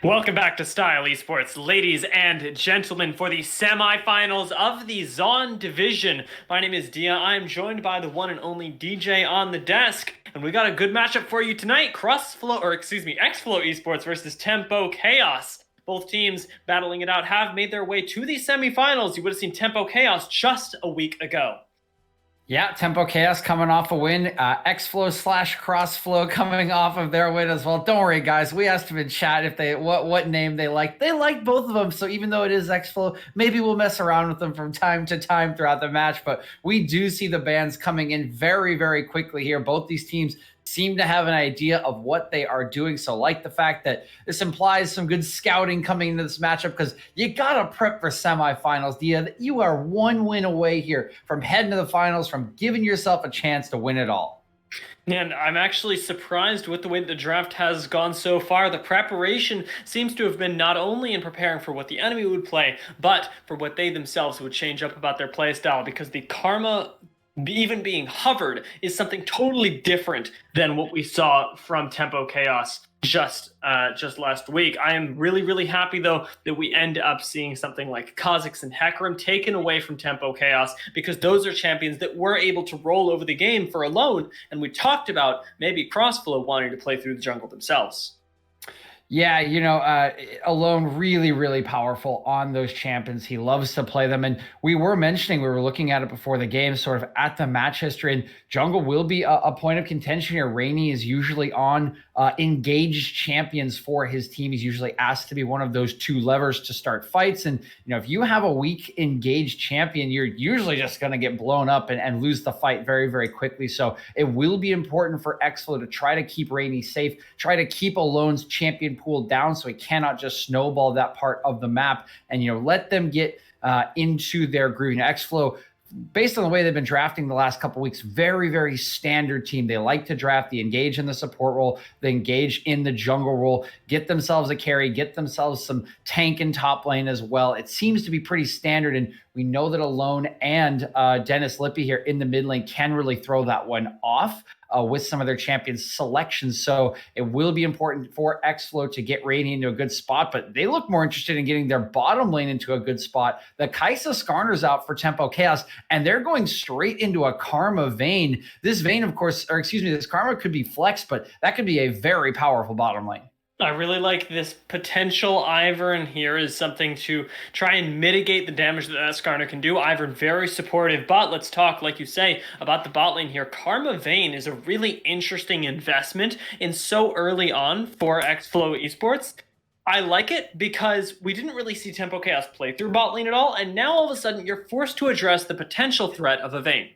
Welcome back to Style Esports, ladies and gentlemen, for the semifinals of the Zon division. My name is Dia. I am joined by the one and only DJ on the desk, and we got a good matchup for you tonight. xFlow Esports versus Tempo Chaos. Both teams battling it out have made their way to the semifinals. You would have seen Tempo Chaos just a week ago. Yeah, Tempo Chaos coming off a win. xFlow / CrossFlow coming off of their win as well. Don't worry, guys. We asked them in chat if they what name they like. They like both of them. So even though it is xFlow, maybe we'll mess around with them from time to time throughout the match. But we do see the bans coming in very, very quickly here. Both these teams seem to have an idea of what they are doing. So like the fact that this implies some good scouting coming into this matchup, because you got to prep for semifinals. You are one win away here from heading to the finals, from giving yourself a chance to win it all. And I'm actually surprised with the way the draft has gone so far. The preparation seems to have been not only in preparing for what the enemy would play, but for what they themselves would change up about their play style, because the Karma even being hovered is something totally different than what we saw from Tempo Chaos just last week. I am really happy though that we end up seeing something like Kha'Zix and Hecarim taken away from Tempo Chaos, because those are champions that were able to roll over the game for Alone, and we talked about maybe CrossFlow wanting to play through the jungle themselves. Yeah, Alone really powerful on those champions. He loves to play them. And we were looking at it before the game, sort of at the match history. And jungle will be a point of contention here. Rainey is usually on engaged champions for his team. He's usually asked to be one of those two levers to start fights. And, if you have a weak engaged champion, you're usually just going to get blown up and lose the fight very quickly. So it will be important for xFlow to try to keep Rainey safe, try to keep Alone's champion pool down so he cannot just snowball that part of the map, and let them get into their groove. Now, xFlow, based on the way they've been drafting the last couple weeks, very standard team. They like to draft the engage in the support role, the engage in the jungle role, get themselves a carry, get themselves some tank in top lane as well. It seems to be pretty standard, and we know that Alone and Dennis Lippy here in the mid lane can really throw that one off with some of their champions selections. So it will be important for xFlow to get Rainey into a good spot, but they look more interested in getting their bottom lane into a good spot. The Kai'Sa Skarner's out for Tempo Chaos, and they're going straight into a Karma Vayne. This Vayne, of course, this Karma could be flexed, but that could be a very powerful bottom lane. I really like this potential Ivern here as something to try and mitigate the damage that Skarner can do. Ivern very supportive, but let's talk, like you say, about the bot lane here. Karma Vayne is a really interesting investment in so early on for xFlow Esports. I like it because we didn't really see Tempo Chaos play through bot lane at all, and now all of a sudden you're forced to address the potential threat of a Vayne.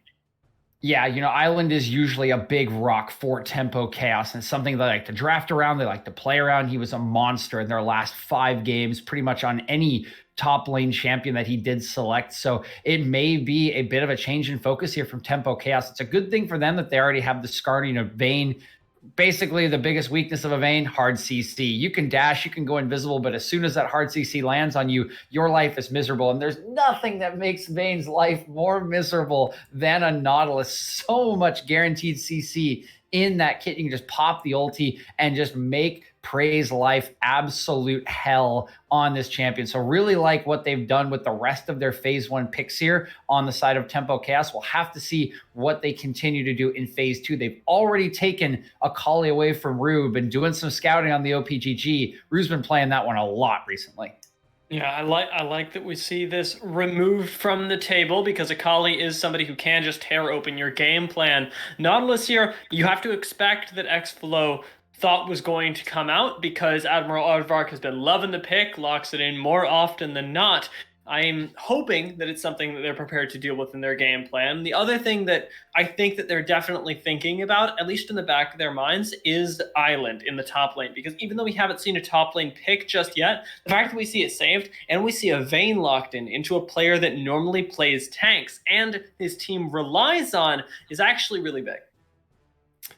Yeah, Island is usually a big rock for Tempo Chaos, and it's something they like to draft around, they like to play around. He was a monster in their last 5 games, pretty much on any top lane champion that he did select. So it may be a bit of a change in focus here from Tempo Chaos. It's a good thing for them that they already have the Skarner, Vayne. Basically, the biggest weakness of a Vayne, hard CC. You can dash, you can go invisible, but as soon as that hard CC lands on you, your life is miserable. And there's nothing that makes Vayne's life more miserable than a Nautilus. So much guaranteed CC in that kit. You can just pop the ulti and just make Prey's life absolute hell on this champion. So really like what they've done with the rest of their phase 1 picks here on the side of Tempo Chaos. We'll have to see what they continue to do in phase 2. They've already taken Akali away from Rue, been doing some scouting on the OPGG. Rue's been playing that one a lot recently. Yeah, I like that we see this removed from the table, because Akali is somebody who can just tear open your game plan. Nautilus here, you have to expect that xFlow thought was going to come out, because Admiral Aardvark has been loving the pick, locks it in more often than not. I'm hoping that it's something that they're prepared to deal with in their game plan. The other thing that I think that they're definitely thinking about, at least in the back of their minds, is Island in the top lane. Because even though we haven't seen a top lane pick just yet, the fact that we see it saved and we see a Vayne locked in into a player that normally plays tanks and his team relies on is actually really big.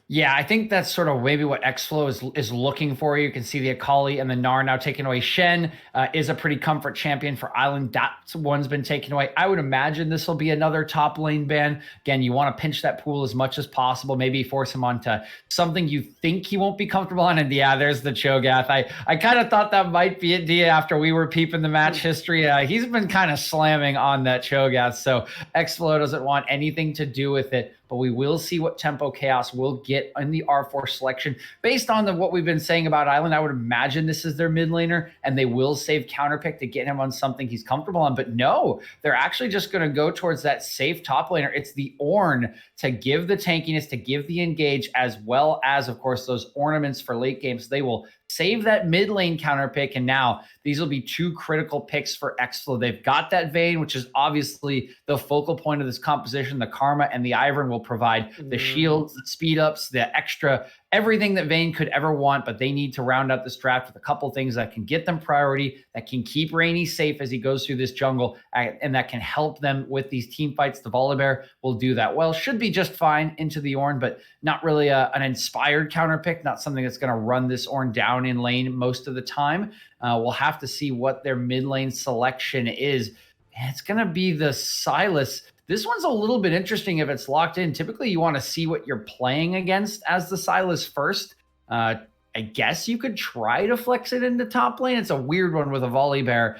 Yeah, I think that's sort of maybe what xFlow is looking for. You can see the Akali and the Gnar now taken away. Shen is a pretty comfort champion for Island. That one's been taken away. I would imagine this will be another top lane ban. Again, you want to pinch that pool as much as possible. Maybe force him onto something you think he won't be comfortable on. And yeah, there's the Cho'Gath. I kind of thought that might be it, Dia, after we were peeping the match history. He's been kind of slamming on that Cho'Gath. So xFlow doesn't want anything to do with it. But we will see what Tempo Chaos will get in the R4 selection. Based on what we've been saying about Island, I would imagine this is their mid laner, and they will save counterpick to get him on something he's comfortable on. But no, they're actually just going to go towards that safe top laner. It's the Ornn to give the tankiness, to give the engage, as well as, of course, those ornaments for late games. They will save that mid lane counter pick, and now these will be two critical picks for xFlow. They've got that Vayne, which is obviously the focal point of this composition. The Karma and the Ivern will provide the shields, the speed ups, the extra, everything that Vayne could ever want, but they need to round out this draft with a couple things that can get them priority, that can keep Rainy safe as he goes through this jungle, and that can help them with these team fights. The Volibear will do that well. Should be just fine into the Ornn, but not really an inspired counter pick, not something that's going to run this Ornn down in lane most of the time. We'll have to see what their mid lane selection is. It's going to be the Sylas. This one's a little bit interesting if it's locked in. Typically, you want to see what you're playing against as the Sylas first. I guess you could try to flex it into top lane. It's a weird one with a Volibear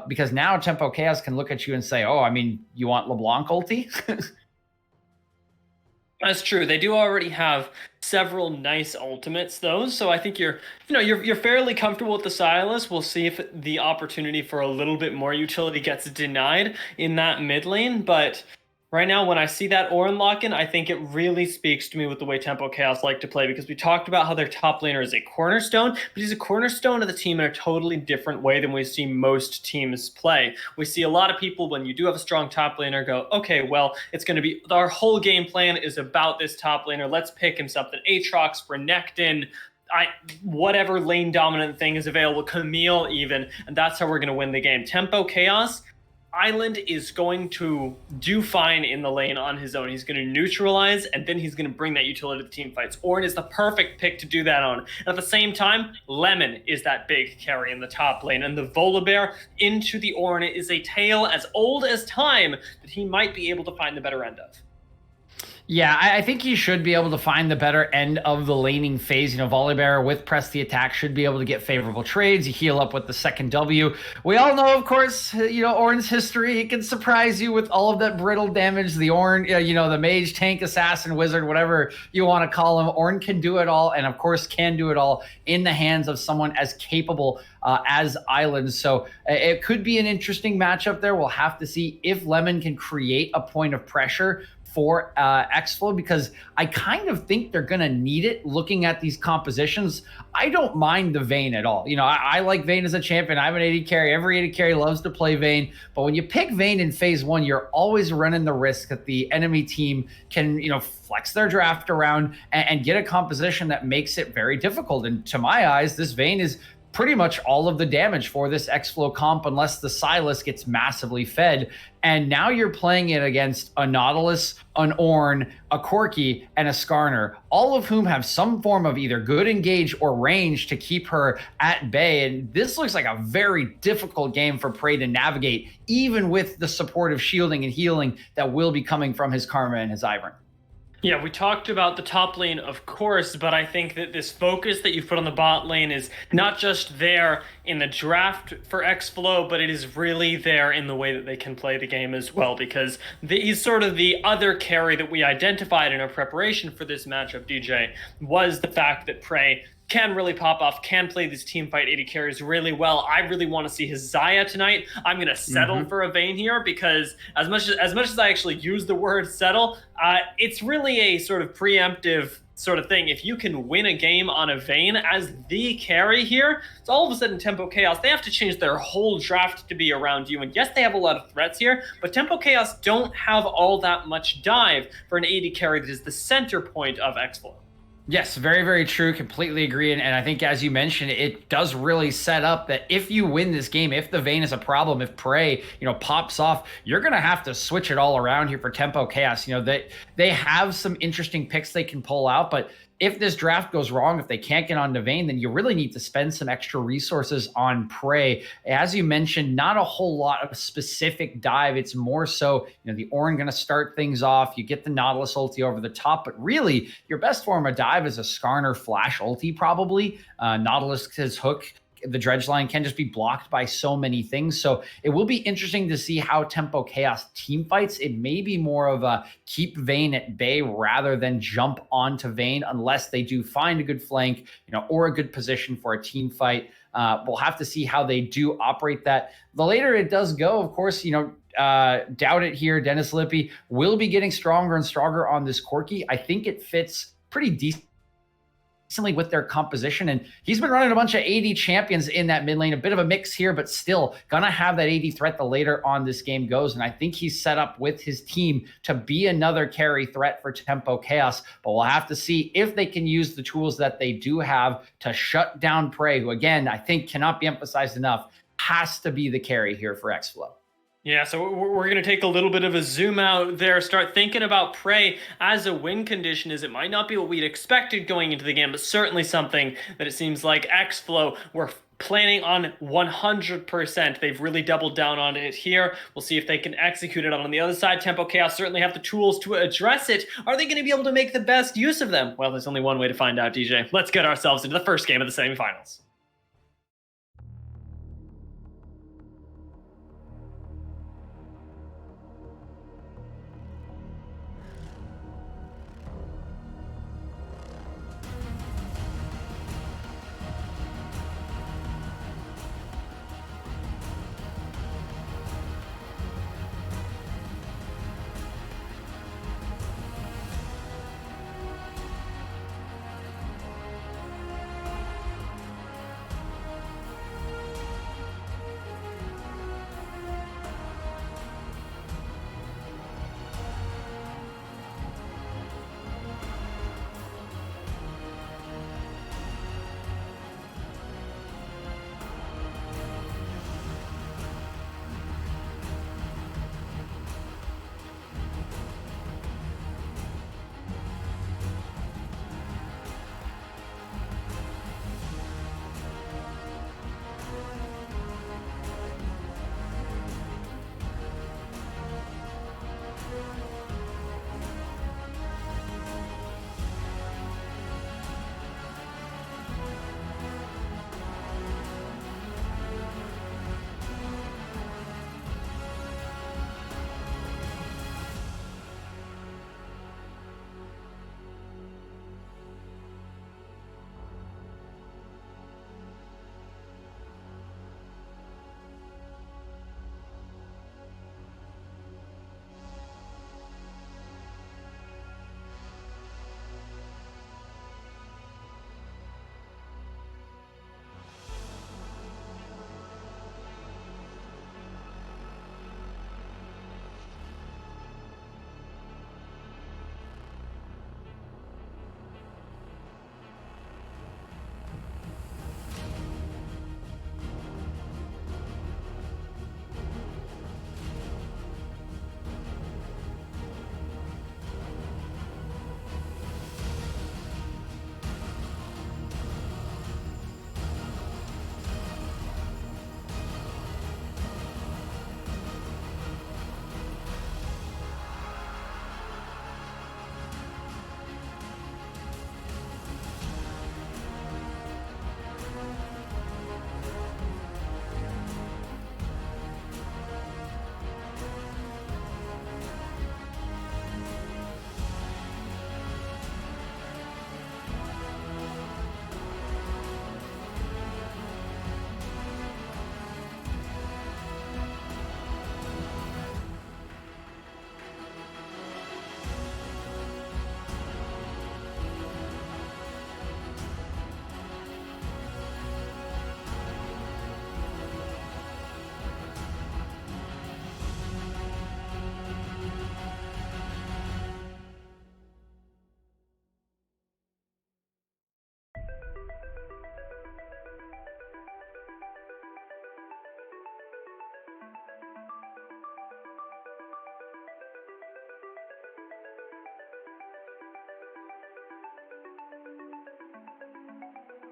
because now Tempo Chaos can look at you and say, oh, I mean, you want LeBlanc ulti? That's true. They do already have several nice ultimates, though, so I think you're fairly comfortable with the Sylas. We'll see if the opportunity for a little bit more utility gets denied in that mid lane, but right now, when I see that Ornn lock-in, I think it really speaks to me with the way Tempo Chaos like to play, because we talked about how their top laner is a cornerstone, but he's a cornerstone of the team in a totally different way than we see most teams play. We see a lot of people, when you do have a strong top laner, go, okay, well, it's going to be, our whole game plan is about this top laner. Let's pick him something. Aatrox, Renekton, whatever lane dominant thing is available, Camille even, and that's how we're going to win the game. Tempo Chaos, Island is going to do fine in the lane on his own. He's going to neutralize, and then he's going to bring that utility to the team fights. Ornn is the perfect pick to do that on. And at the same time, Lemon is that big carry in the top lane, and the Volibear into the Ornn is a tale as old as time that he might be able to find the better end of. Yeah, I think he should be able to find the better end of the laning phase. You know, Volibear with press the attack should be able to get favorable trades. You heal up with the second W. We all know, of course, you know, Ornn's history. He can surprise you with all of that brittle damage. The Ornn, you know, the mage, tank, assassin, wizard, whatever you want to call him. Ornn can do it all, and of course can do it all in the hands of someone as capable as Island. So it could be an interesting matchup there. We'll have to see if Lemon can create a point of pressure for xFlow, because I kind of think they're going to need it looking at these compositions. I don't mind the Vayne at all. You know, I like Vayne as a champion. I'm an AD carry. Every AD carry loves to play Vayne. But when you pick Vayne in phase one, you're always running the risk that the enemy team can, you know, flex their draft around and get a composition that makes it very difficult. And to my eyes, this Vayne is pretty much all of the damage for this xFlow comp, unless the Sylas gets massively fed. And now you're playing it against a Nautilus, an Ornn, a Corki, and a Skarner, all of whom have some form of either good engage or range to keep her at bay. And this looks like a very difficult game for Prey to navigate, even with the supportive shielding and healing that will be coming from his Karma and his Ivern. Yeah, we talked about the top lane, of course, but I think that this focus that you've put on the bot lane is not just there in the draft for xFlow, but it is really there in the way that they can play the game as well, because he's sort of the other carry that we identified in our preparation for this matchup, DJ, was the fact that Prey can really pop off, can play these team fight AD carries really well. I really want to see his Xayah tonight. I'm going to settle for a Vayne here, because as much as I actually use the word settle, it's really a sort of preemptive sort of thing. If you can win a game on a Vayne as the carry here, it's all of a sudden Tempo Chaos, they have to change their whole draft to be around you. And yes, they have a lot of threats here, but Tempo Chaos don't have all that much dive for an AD carry that is the center point of xFlow. Yes, very, very true. Completely agree. And I think, as you mentioned, it does really set up that if you win this game, if the Vayne is a problem, if Prey, pops off, you're going to have to switch it all around here for Tempo Chaos. They have some interesting picks they can pull out, but if this draft goes wrong, if they can't get on Vayne, then you really need to spend some extra resources on Prey. As you mentioned, not a whole lot of specific dive. It's more so, the Orin going to start things off. You get the Nautilus ulti over the top, but really your best form of dive is a Skarner flash ulti, probably. Nautilus, his hook, the dredge line can just be blocked by so many things. So it will be interesting to see how Tempo Chaos team fights. It may be more of a keep Vayne at bay rather than jump onto Vayne unless they do find a good flank, or a good position for a team fight. We'll have to see how they do operate that. The later it does go, of course, doubt it here. Dennis Lippy will be getting stronger and stronger on this Corki. I think it fits pretty decently with their composition, and he's been running a bunch of AD champions in that mid lane. A bit of a mix here, but still gonna have that AD threat the later on this game goes, and I think he's set up with his team to be another carry threat for Tempo Chaos, but we'll have to see if they can use the tools that they do have to shut down Prey, who, again, I think cannot be emphasized enough, has to be the carry here for xFlow. Yeah, so we're going to take a little bit of a zoom out there, start thinking about Prey as a win condition, as it might not be what we'd expected going into the game, but certainly something that it seems like xFlow were planning on 100%. They've really doubled down on it here. We'll see if they can execute it on the other side. Tempo Chaos certainly have the tools to address it. Are they going to be able to make the best use of them? Well, there's only one way to find out, DJ. Let's get ourselves into the first game of the semifinals.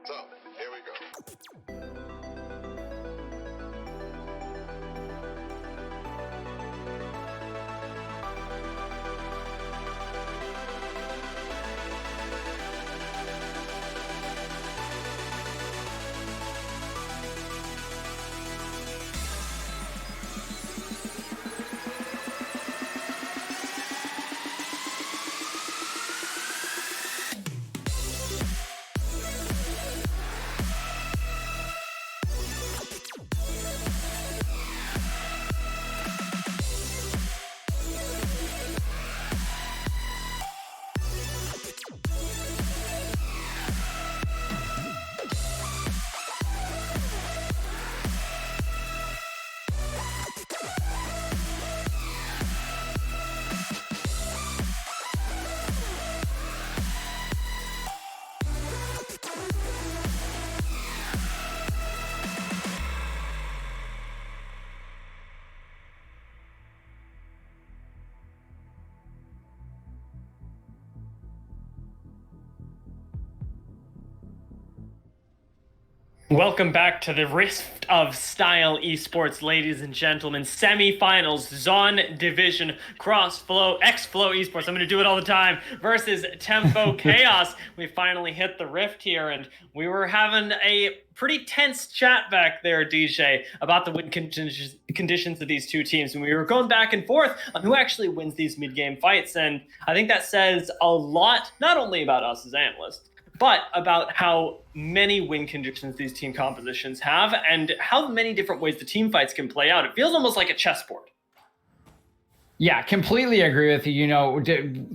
So, here we go. Welcome back to the Rift of Style Esports, ladies and gentlemen. Semi-finals, Zon Division, xFlow Esports. I'm going to do it all the time. Versus Tempo Chaos. We finally hit the Rift here, and we were having a pretty tense chat back there, DJ, about the win conditions of these two teams. And we were going back and forth on who actually wins these mid-game fights. And I think that says a lot, not only about us as analysts, but about how many win conditions these team compositions have and how many different ways the team fights can play out. It feels almost like a chessboard. Yeah, completely agree with you. You know,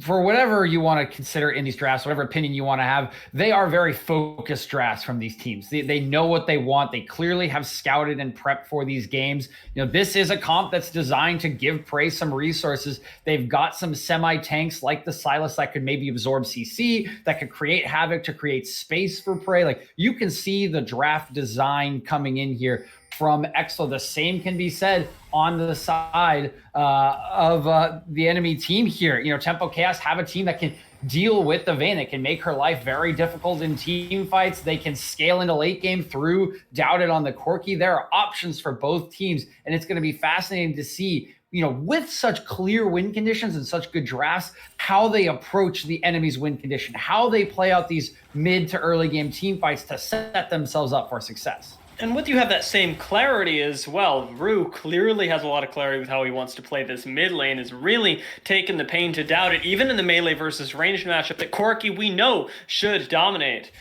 for whatever you want to consider in these drafts, whatever opinion you want to have, they are very focused drafts from these teams. They know what they want. They clearly have scouted and prepped for these games. You know, this is a comp that's designed to give Prey some resources. They've got some semi-tanks like the Silas that could maybe absorb CC, that could create havoc to create space for Prey. Like, you can see the draft design coming in here from xFlow. The same can be said on the side of the enemy team here. You know, Tempo Chaos have a team that can deal with the Vayne. It can make her life very difficult in team fights. They can scale into late game through Doubted on the Corki. There are options for both teams, and it's going to be fascinating to see, you know, with such clear win conditions and such good drafts, how they approach the enemy's win condition, how they play out these mid to early game team fights to set themselves up for success. And with you have that same clarity as well. Rue clearly has a lot of clarity with how he wants to play this mid lane, is really taking the pain to Doubt it, even in the melee versus ranged matchup that Corki, we know, should dominate.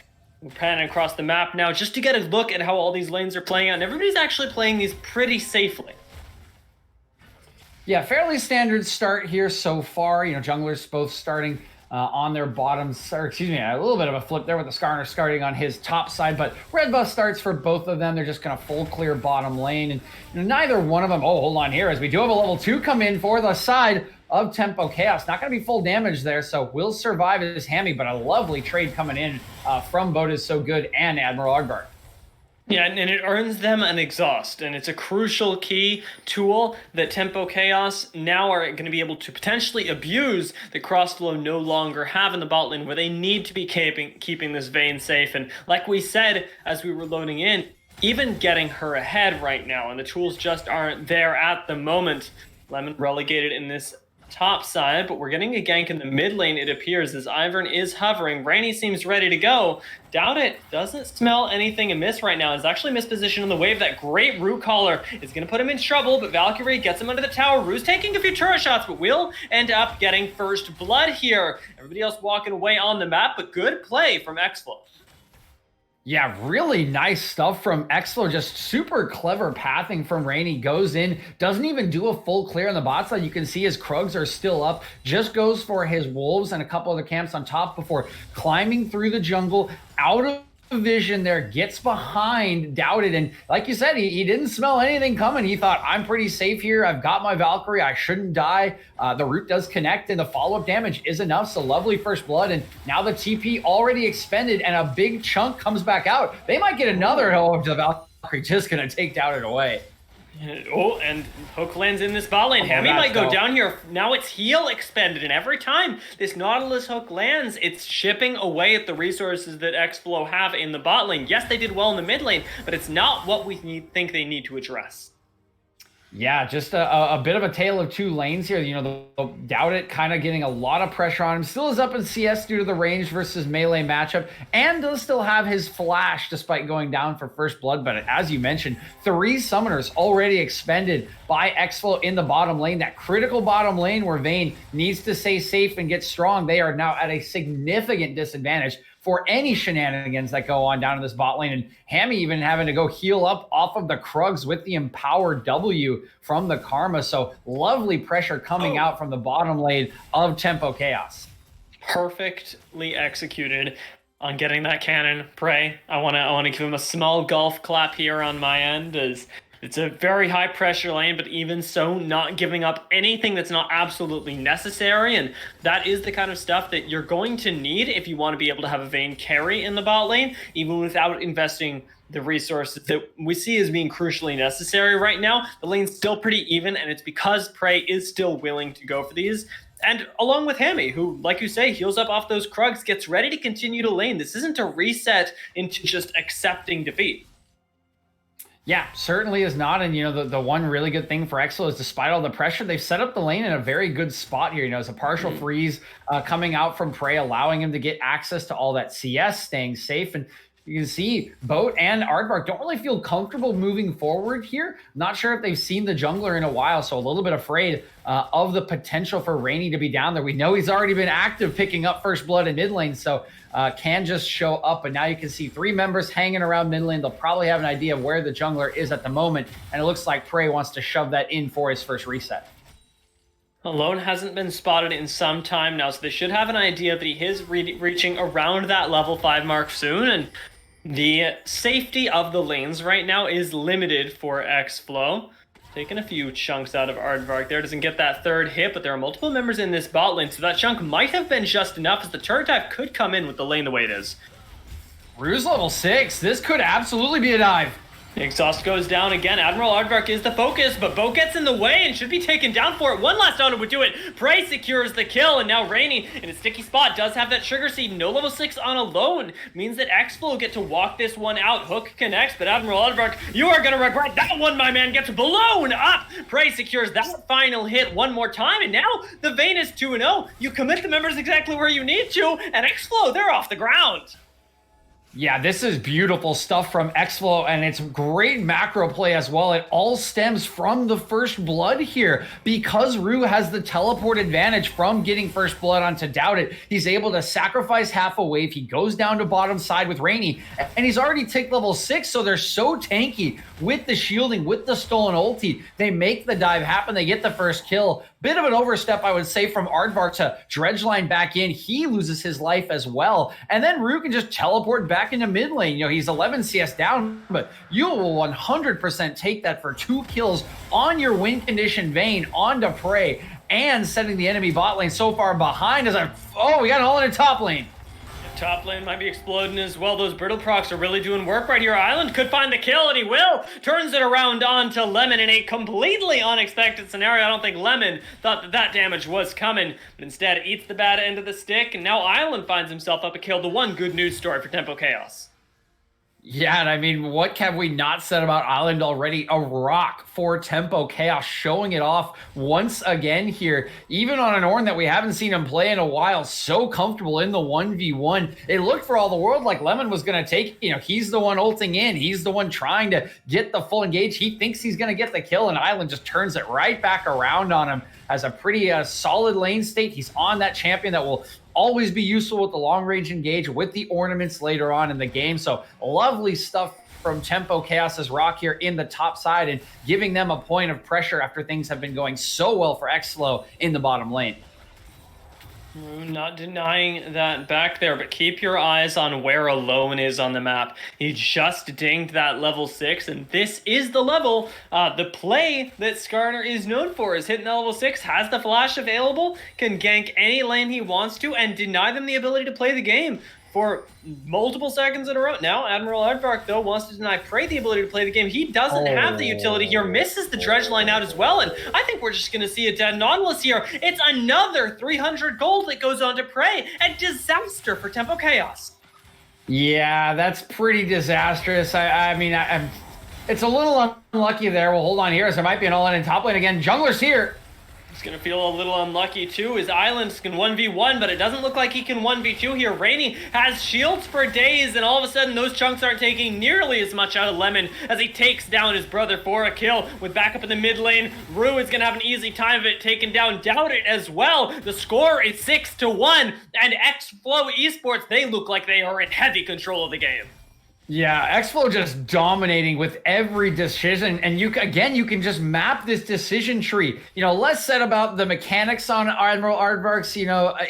We're panning across the map now just to get a look at how all these lanes are playing out, and everybody's actually playing these pretty safely. Yeah, fairly standard start here so far. You know, junglers both starting on their bottoms, or excuse me, a little bit of a flip there with the Skarner starting on his top side, but red buff starts for both of them. They're just going to full clear bottom lane, and you know, neither one of them, oh, hold on here, as we do have a level 2 come in for the side of Tempo Chaos. Not going to be full damage there, so will survive his hammy, but a lovely trade coming in from Boat is So Good and Admiral Agbart. Yeah, and it earns them an exhaust, and it's a crucial key tool that Tempo Chaos now are going to be able to potentially abuse that xFlow no longer have in the bot lane, where they need to be keeping this Vayne safe. And like we said as we were loading in, even getting her ahead right now, and the tools just aren't there at the moment. Lemon relegated in this top side, but we're getting a gank in the mid lane, it appears, as Ivern is hovering. Rainy seems ready to go. Doubt it doesn't smell anything amiss right now. It's actually mispositioned on the wave. That great root caller is going to put him in trouble, but Valkyrie gets him under the tower. Rue's taking a few turret shots, but will end up getting first blood here. Everybody else walking away on the map, but good play from xFlow. Yeah, really nice stuff from xFlow. Just super clever pathing from Rainy. Goes in, doesn't even do a full clear on the bot side. You can see his Krugs are still up. Just goes for his Wolves and a couple other camps on top before climbing through the jungle out of vision there, gets behind Doubted, and like you said, he didn't smell anything coming. He thought, I'm pretty safe here, I've got my Valkyrie, I shouldn't die. The root does connect, and the follow-up damage is enough, so lovely first blood, and now the TP already expended, and a big chunk comes back out. They might get another, oh, the Valkyrie just gonna take Doubted away. Oh, and Hook lands in this bot lane. Hammy might go down here. Now it's heal expended, and every time this Nautilus hook lands, it's chipping away at the resources that xFlow have in the bot lane. Yes, they did well in the mid lane, but it's not what we think they need to address. Yeah, just a bit of a tale of two lanes here. You know, the Doubt It kind of getting a lot of pressure on him. Still is up in CS due to the range versus melee matchup, and does still have his flash despite going down for first blood. But as you mentioned, 3 summoners already expended by xFlow in the bottom lane. That critical bottom lane where Vayne needs to stay safe and get strong. They are now at a significant disadvantage for any shenanigans that go on down in this bot lane. And Hammy even having to go heal up off of the Krugs with the empowered W from the Karma. So lovely pressure coming out from the bottom lane of Tempo Chaos. Perfectly executed on getting that cannon. Prey, I want to give him a small golf clap here on my end, as it's a very high pressure lane, but even so, not giving up anything that's not absolutely necessary. And that is the kind of stuff that you're going to need if you want to be able to have a Vayne carry in the bot lane, even without investing the resources that we see as being crucially necessary right now. The lane's still pretty even, and it's because Prey is still willing to go for these. And along with Hammy, who, like you say, heals up off those Krugs, gets ready to continue to lane. This isn't a reset into just accepting defeat. Yeah, certainly is not. And, you know, the one really good thing for xFlow is despite all the pressure, they've set up the lane in a very good spot here. You know, it's a partial freeze coming out from Prey, allowing him to get access to all that CS, staying safe. And you can see Boat and Aardvark don't really feel comfortable moving forward here. Not sure if they've seen the jungler in a while, so a little bit afraid of the potential for Rainy to be down there. We know he's already been active picking up first blood in mid lane, so can just show up. But now you can see 3 members hanging around mid lane. They'll probably have an idea of where the jungler is at the moment, and it looks like Prey wants to shove that in for his first reset. Alone hasn't been spotted in some time now, so they should have an idea that he is reaching around that level 5 mark soon, and the safety of the lanes right now is limited for xFlow. Taking a few chunks out of Aardvark there. Doesn't get that 3rd hit, but there are multiple members in this bot lane, so that chunk might have been just enough, as the turret dive could come in with the lane the way it is. Rue's level 6. This could absolutely be a dive. Exhaust goes down again. Admiral Aardvark is the focus, but Bo gets in the way and should be taken down for it. One last auto would do it. Prey secures the kill, and now Rainy in a sticky spot does have that Sugar Seed. No level 6 on Alone means that xFlow get to walk this one out. Hook connects, but Admiral Aardvark, you are going to regret that one, my man. Gets blown up. Prey secures that final hit one more time, and now the Vayne is 2-0. You commit the members exactly where you need to, and xFlow, they're off the ground. Yeah, this is beautiful stuff from xFlow, and it's great macro play as well. It all stems from the first blood here. Because Rue has the teleport advantage from getting first blood onto Doubt It, he's able to sacrifice half a wave. He goes down to bottom side with Rainy, and he's already ticked level 6, so they're so tanky with the shielding, with the stolen ulti. They make the dive happen. They get the first kill. Bit of an overstep, I would say, from Aardvark to Dredgeline back in. He loses his life as well. And then Rue can just teleport back into mid lane. You know, he's 11 CS down, but you will 100% take that for 2 kills on your win condition Vayne onto Prey, and setting the enemy bot lane so far behind as we got all in a top lane. Top lane might be exploding as well. Those brittle procs are really doing work right here. Island could find the kill, and he will. Turns it around onto Lemon in a completely unexpected scenario. I don't think Lemon thought that damage was coming, but instead eats the bad end of the stick, and now Island finds himself up a kill. The one good news story for Tempo Chaos. Yeah, and I mean, what have we not said about Island already? A rock for Tempo Chaos, showing it off once again here. Even on an Ornn that we haven't seen him play in a while, so comfortable in the 1v1. It looked for all the world like Lemon was going to take, you know, he's the one ulting in. He's the one trying to get the full engage. He thinks he's going to get the kill, and Island just turns it right back around on him. Has a pretty solid lane state. He's on that champion that will always be useful with the long range engage with the ornaments later on in the game. So lovely stuff from Tempo Chaos's rock here in the top side, and giving them a point of pressure after things have been going so well for xFlow in the bottom lane. Not denying that back there, but keep your eyes on where Alone is on the map. He just dinged that level 6, and this is the level, the play that Skarner is known for, is hitting the level 6, has the flash available, can gank any lane he wants to, and deny them the ability to play the game. for multiple seconds in a row. Now, Admiral Aardvark, though, wants to deny Prey the ability to play the game. He doesn't have the utility here, misses the dredge line out as well, and I think we're just going to see a dead Nautilus here. It's another 300 gold that goes on to Prey, and disaster for Tempo Chaos. Yeah, that's pretty disastrous. I mean, it's a little unlucky there. Well, hold on here, as there might be an all-in in top lane again. Jungler's here. He's going to feel a little unlucky too. His islands can 1v1, but it doesn't look like he can 1v2 here. Rainy has shields for days, and all of a sudden those chunks aren't taking nearly as much out of Lemon as he takes down his brother for a kill. With backup in the mid lane, Rue is going to have an easy time of it, taking down Doubt-It as well. The score is 6-1, and xFlow Esports, they look like they are in heavy control of the game. Yeah, xFlow just dominating with every decision, and you can just map this decision tree. Less said about the mechanics on Admiral Aardvark's,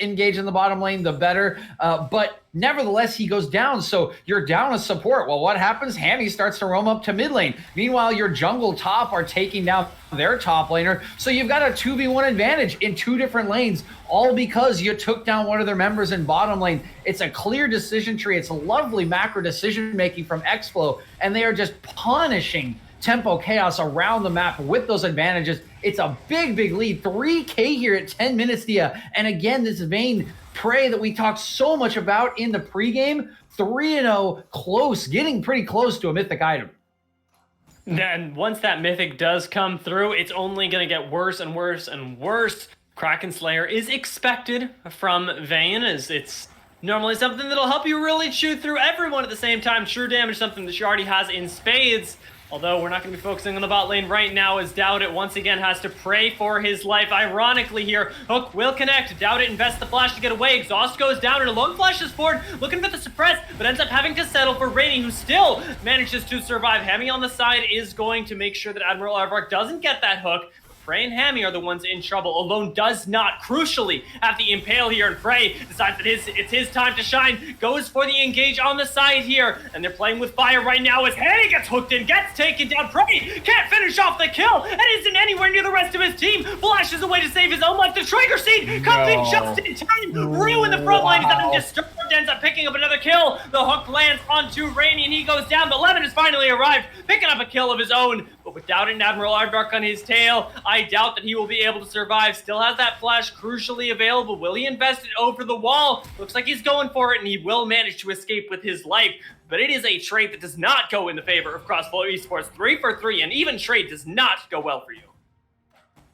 engage in the bottom lane, the better. But nevertheless, he goes down, so you're down a support. Well, what happens? Hammy starts to roam up to mid lane. Meanwhile, your jungle top are taking down their top laner, so you've got a 2v1 advantage in two different lanes, all because you took down one of their members in bottom lane. It's a clear decision tree. It's a lovely macro decision making from xFlow, and they are just punishing Tempo Chaos around the map with those advantages. It's a big lead. 3K here at 10 minutes, Dia. And again, this Vayne Prey that we talked so much about in the pregame, 3-0, close, getting pretty close to a mythic item. And once that mythic does come through, it's only going to get worse and worse and worse. Kraken Slayer is expected from Vayne, as it's normally something that'll help you really chew through everyone at the same time. True damage, something that she already has in spades. Although we're not going to be focusing on the bot lane right now, as Doubt-It once again has to pray for his life. Ironically here, Hook will connect. Doubt-It invests the flash to get away. Exhaust goes down, and Alone flashes forward, looking for the suppress, but ends up having to settle for Rainy, who still manages to survive. Hammy on the side is going to make sure that Admiral Aardvark doesn't get that hook. Prey and Hammy are the ones in trouble. Alone does not, crucially, have the impale here, and Prey decides that it's his time to shine, goes for the engage on the side here, and they're playing with fire right now as Hammy gets hooked in, gets taken down. Prey can't finish off the kill, and isn't anywhere near the rest of his team. Flashes away to save his own life. The Trigger Seed comes in just in time. Rue in the front line is undisturbed, ends up picking up another kill. The hook lands onto Rainy, and he goes down, but Lemon has finally arrived, picking up a kill of his own. But without an Admiral Aardvark on his tail, I doubt that he will be able to survive. Still has that flash crucially available. Will he invest it over the wall? Looks like he's going for it, and he will manage to escape with his life. But it is a trade that does not go in the favor of xFlow Esports. 3 for 3, and even trade does not go well for you.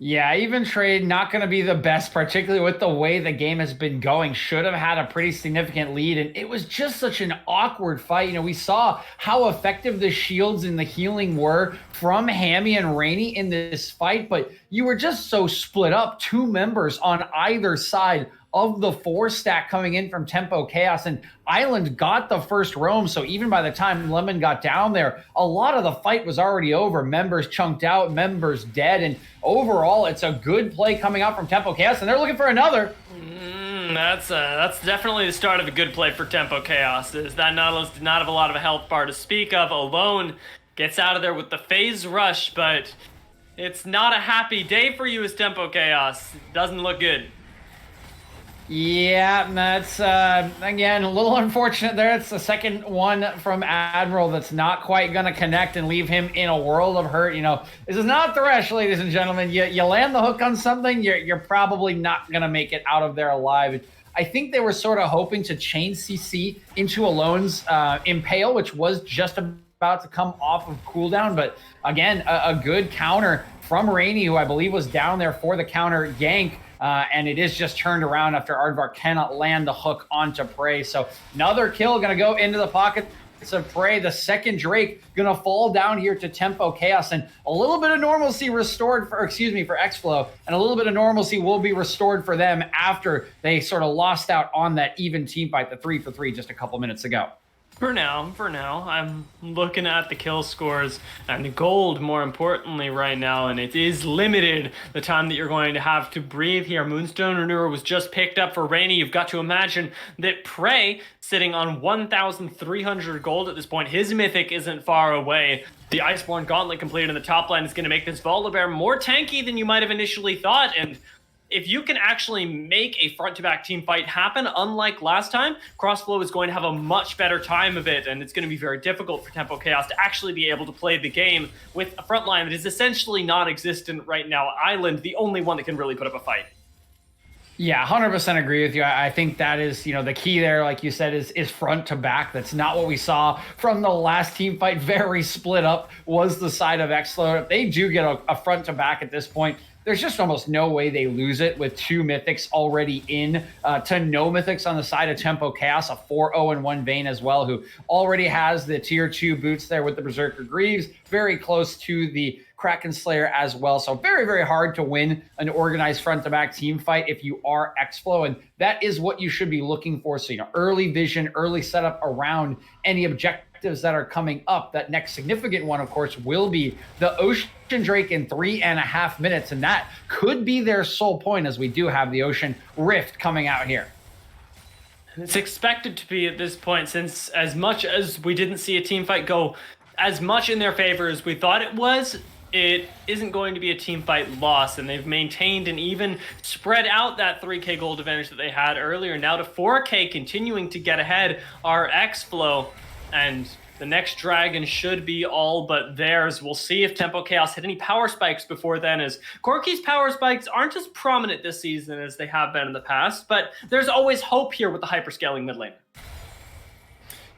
Yeah, even trade not going to be the best, particularly with the way the game has been going. Should have had a pretty significant lead, and it was just such an awkward fight. We saw how effective the shields and the healing were from Hammy and Rainy in this fight, but you were just so split up, 2 members on either side of the 4 stack coming in from Tempo Chaos, and Island got the first roam, so even by the time Lemon got down there, a lot of the fight was already over. Members chunked out, members dead, and overall, it's a good play coming out from Tempo Chaos, and they're looking for another. That's definitely the start of a good play for Tempo Chaos. Is that Nautilus did not have a lot of a health bar to speak of. Alone gets out of there with the phase rush, but it's not a happy day for you as Tempo Chaos. It doesn't look good. Yeah, that's, again, a little unfortunate there. It's the second one from Admiral that's not quite going to connect and leave him in a world of hurt. This is not Thresh, ladies and gentlemen. You land the hook on something, you're probably not going to make it out of there alive. I think they were sort of hoping to chain CC into Alone's Impale, which was just about to come off of cooldown. But again, a good counter from Rainy, who I believe was down there for the counter gank. And it is just turned around after Aardvark cannot land the hook onto Prey. So another kill going to go into the pockets of Prey. The second Drake going to fall down here to Tempo Chaos. And a little bit of normalcy restored for xFlow. And a little bit of normalcy will be restored for them after they sort of lost out on that even team fight, the 3 for 3 just a couple minutes ago. For now, I'm looking at the kill scores and gold more importantly right now, and it is limited the time that you're going to have to breathe here. Moonstone Renewer was just picked up for Rainy. You've got to imagine that Prey sitting on 1,300 gold at this point. His mythic isn't far away. The Iceborne Gauntlet completed in the top line is going to make this Volibear more tanky than you might have initially thought, and if you can actually make a front-to-back team fight happen, unlike last time, xFlow is going to have a much better time of it, and it's going to be very difficult for Tempo Chaos to actually be able to play the game with a front line that is essentially non-existent right now. Island, the only one that can really put up a fight. Yeah, 100% agree with you. I think that is, the key there, like you said, is front to back. That's not what we saw from the last team fight. Very split up was the side of xFlow. If they do get a front to back at this point, there's just almost no way they lose it with 2 mythics already in to no mythics on the side of Tempo Chaos, a 4-0-1 Vayne as well, who already has the tier 2 boots there with the Berserker Greaves, very close to the Kraken Slayer as well. So very, very hard to win an organized front-to-back team fight if you are xFlow, and that is what you should be looking for. So, early vision, early setup around any objectives that are coming up. That next significant one, of course, will be the Ocean Drake in 3.5 minutes, and that could be their sole point, as we do have the Ocean Rift coming out here. It's expected to be at this point, since as much as we didn't see a team fight go as much in their favor as we thought it was, it isn't going to be a team fight loss, and they've maintained and even spread out that 3k gold advantage that they had earlier. Now to 4k, continuing to get ahead are xFlow, and the next dragon should be all but theirs. We'll see if Tempo Chaos hit any power spikes before then, as Corki's power spikes aren't as prominent this season as they have been in the past, but there's always hope here with the hyperscaling mid laner.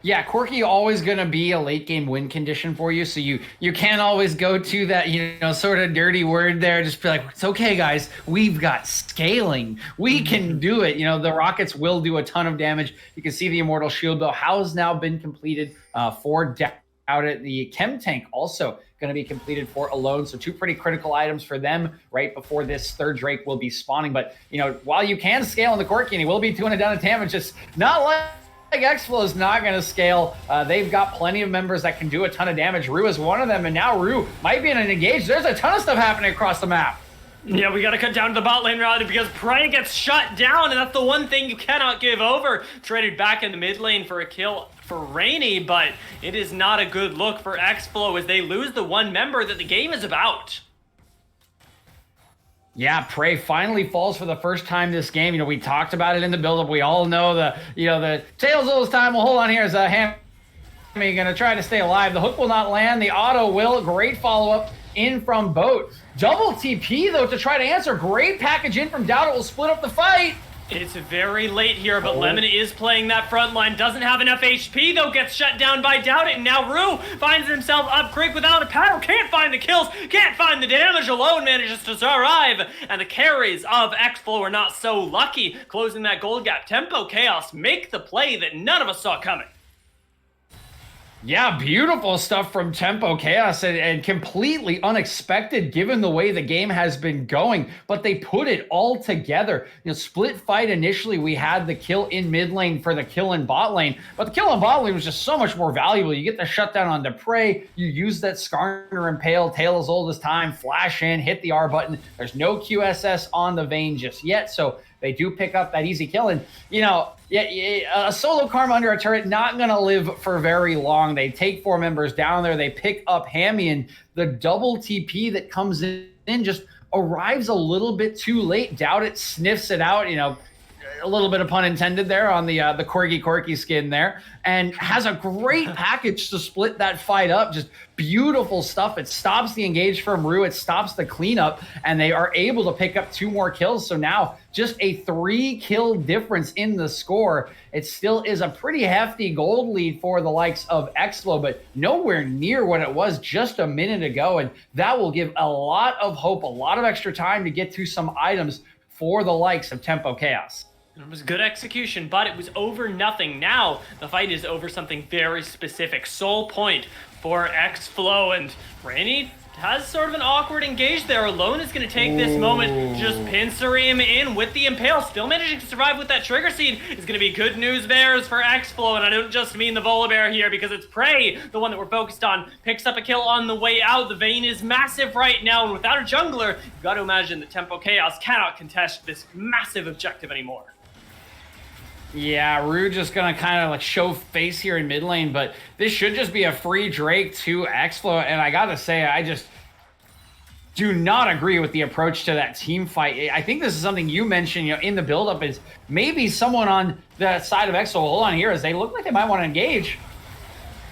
Yeah, Corki always going to be a late game win condition for you, so you can't always go to that, sort of dirty word there. Just be like, it's okay, guys. We've got scaling. We can do it. The Rockets will do a ton of damage. You can see the Immortal Shield, though, has now been completed for out at the Chem Tank, also going to be completed for Alone. So 2 pretty critical items for them right before this third Drake will be spawning. But, while you can scale in the Corki, and he will be doing a ton of damage, it's not like xFlow is not going to scale. They've got plenty of members that can do a ton of damage. Rue is one of them, and now Rue might be in an engage. There's a ton of stuff happening across the map. Yeah, we got to cut down to the bot lane route because Prey gets shut down, and that's the one thing you cannot give over. Traded back in the mid lane for a kill for Rainy, but it is not a good look for xFlow as they lose the one member that the game is about. Yeah, Prey finally falls for the first time this game. We talked about it in the build-up. We all know the Tails all this time. Well, hold on here. Is Hammy going to try to stay alive? The hook will not land. The auto will. Great follow-up in from Boat. Double TP, though, to try to answer. Great package in from Doubt. It will split up the fight. It's very late here, but Lemon is playing that front line. Doesn't have enough HP, though. Gets shut down by Doubt It. And now Rue finds himself up creek without a paddle. Can't find the kills. Can't find the damage. Alone manages to survive. And the carries of xFlow are not so lucky. Closing that gold gap. Tempo Chaos make the play that none of us saw coming. Yeah, beautiful stuff from Tempo Chaos and completely unexpected given the way the game has been going, but they put it all together. Split fight initially, we had the kill in mid lane for the kill in bot lane, but the kill in bot lane was just so much more valuable. You get the shutdown on the Prey, you use that Skarner Impale, Tail as old as time, flash in, hit the R button. There's no QSS on the Vayne just yet, so they do pick up that easy kill. And, a solo Karma under a turret, not going to live for very long. They take 4 members down there. They pick up Hammy, and the double TP that comes in just arrives a little bit too late. Doubt It sniffs it out, a little bit of pun intended there on the Corgi skin there, and has a great package to split that fight up. Just beautiful stuff. It stops the engage from Rue. It stops the cleanup, and they are able to pick up 2 more kills. So now just a 3 kill difference in the score. It still is a pretty hefty gold lead for the likes of xFlow, but nowhere near what it was just a minute ago. And that will give a lot of hope, a lot of extra time to get to some items for the likes of Tempo Chaos. It was good execution, but it was over nothing. Now the fight is over something very specific. Sole point for xFlow, and Rainy has sort of an awkward engage there. Alone is going to take this moment, just pincer him in with the Impale. Still managing to survive with that Trigger Seed. Is going to be good news bears for xFlow, and I don't just mean the Volibear here because it's Prey, the one that we're focused on. Picks up a kill on the way out. The Vayne is massive right now, and without a jungler, you've got to imagine that Tempo Chaos cannot contest this massive objective anymore. Yeah, Rue just going to kind of like show face here in mid lane, but this should just be a free Drake to xFlow. And I got to say, do not agree with the approach to that team fight. I think this is something you mentioned, in the buildup is maybe someone on the side of xFlow. Hold on here, as they look like they might want to engage.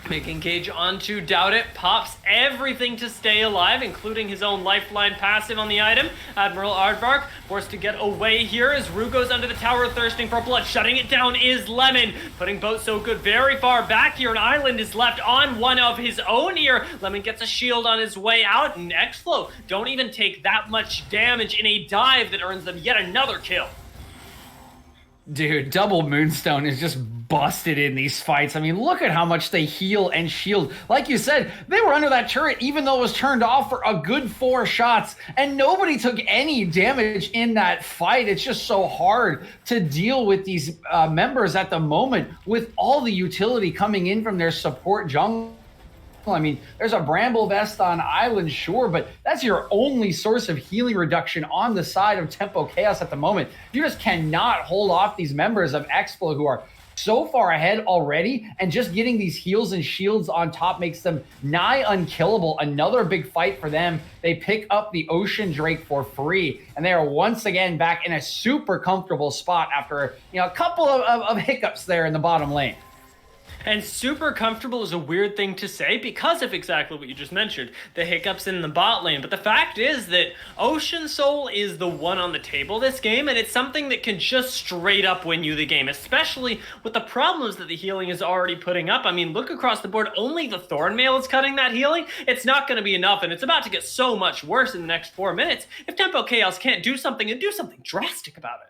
Big engage onto Doubt It, pops everything to stay alive, including his own lifeline passive on the item. Admiral Aardvark forced to get away here as Rue goes under the tower thirsting for blood. Shutting it down is Lemon, putting Boat So Good very far back here. An island is left on one of his own here. Lemon gets a shield on his way out, and xFlow don't even take that much damage in a dive that earns them yet another kill. Dude, Double Moonstone is just busted in these fights. I mean, look at how much they heal and shield. Like you said, they were under that turret even though it was turned off for a good 4 shots, and nobody took any damage in that fight. It's just so hard to deal with these members at the moment with all the utility coming in from their support jungle. I mean, there's a Bramble Vest on Island, sure, but that's your only source of healing reduction on the side of Tempo Chaos at the moment. You just cannot hold off these members of xFlow who are so far ahead already, and just getting these heals and shields on top makes them nigh unkillable. Another big fight for them. They pick up the Ocean Drake for free, and they are once again back in a super comfortable spot after a couple of hiccups there in the bottom lane. And super comfortable is a weird thing to say because of exactly what you just mentioned, the hiccups in the bot lane. But the fact is that Ocean Soul is the one on the table this game, and it's something that can just straight up win you the game, especially with the problems that the healing is already putting up. I mean, look across the board, only the Thornmail is cutting that healing. It's not going to be enough, and it's about to get so much worse in the next 4 minutes if Tempo Chaos can't do something and do something drastic about it.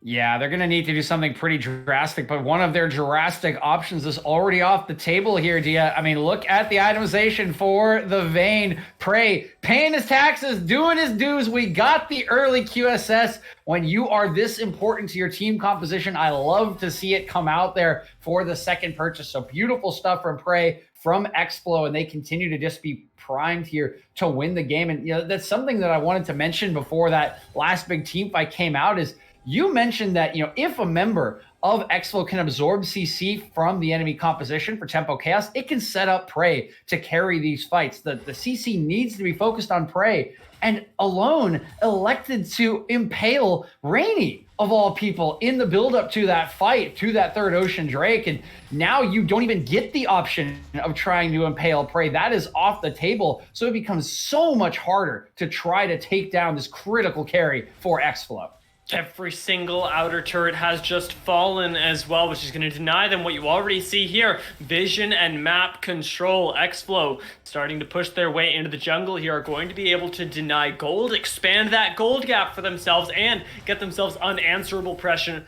Yeah, they're going to need to do something pretty drastic, but one of their drastic options is already off the table here, Dia. I mean, look at the itemization for the Vayne. Prey, paying his taxes, doing his dues. We got the early QSS. When you are this important to your team composition, I love to see it come out there for the second purchase. So beautiful stuff from Prey, from xFlow, and they continue to just be primed here to win the game. And that's something that I wanted to mention before that last big team fight came out is, you mentioned that, if a member of xFlow can absorb CC from the enemy composition for Tempo Chaos, it can set up Prey to carry these fights. The CC needs to be focused on Prey, and Alone elected to impale Rainy, of all people, in the build-up to that fight, to that third Ocean Drake, and now you don't even get the option of trying to impale Prey. That is off the table, so it becomes so much harder to try to take down this critical carry for xFlow. Every single outer turret has just fallen as well, which is going to deny them what you already see here. Vision and map control. xFlow starting to push their way into the jungle here are going to be able to deny gold, expand that gold gap for themselves, and get themselves unanswerable pressure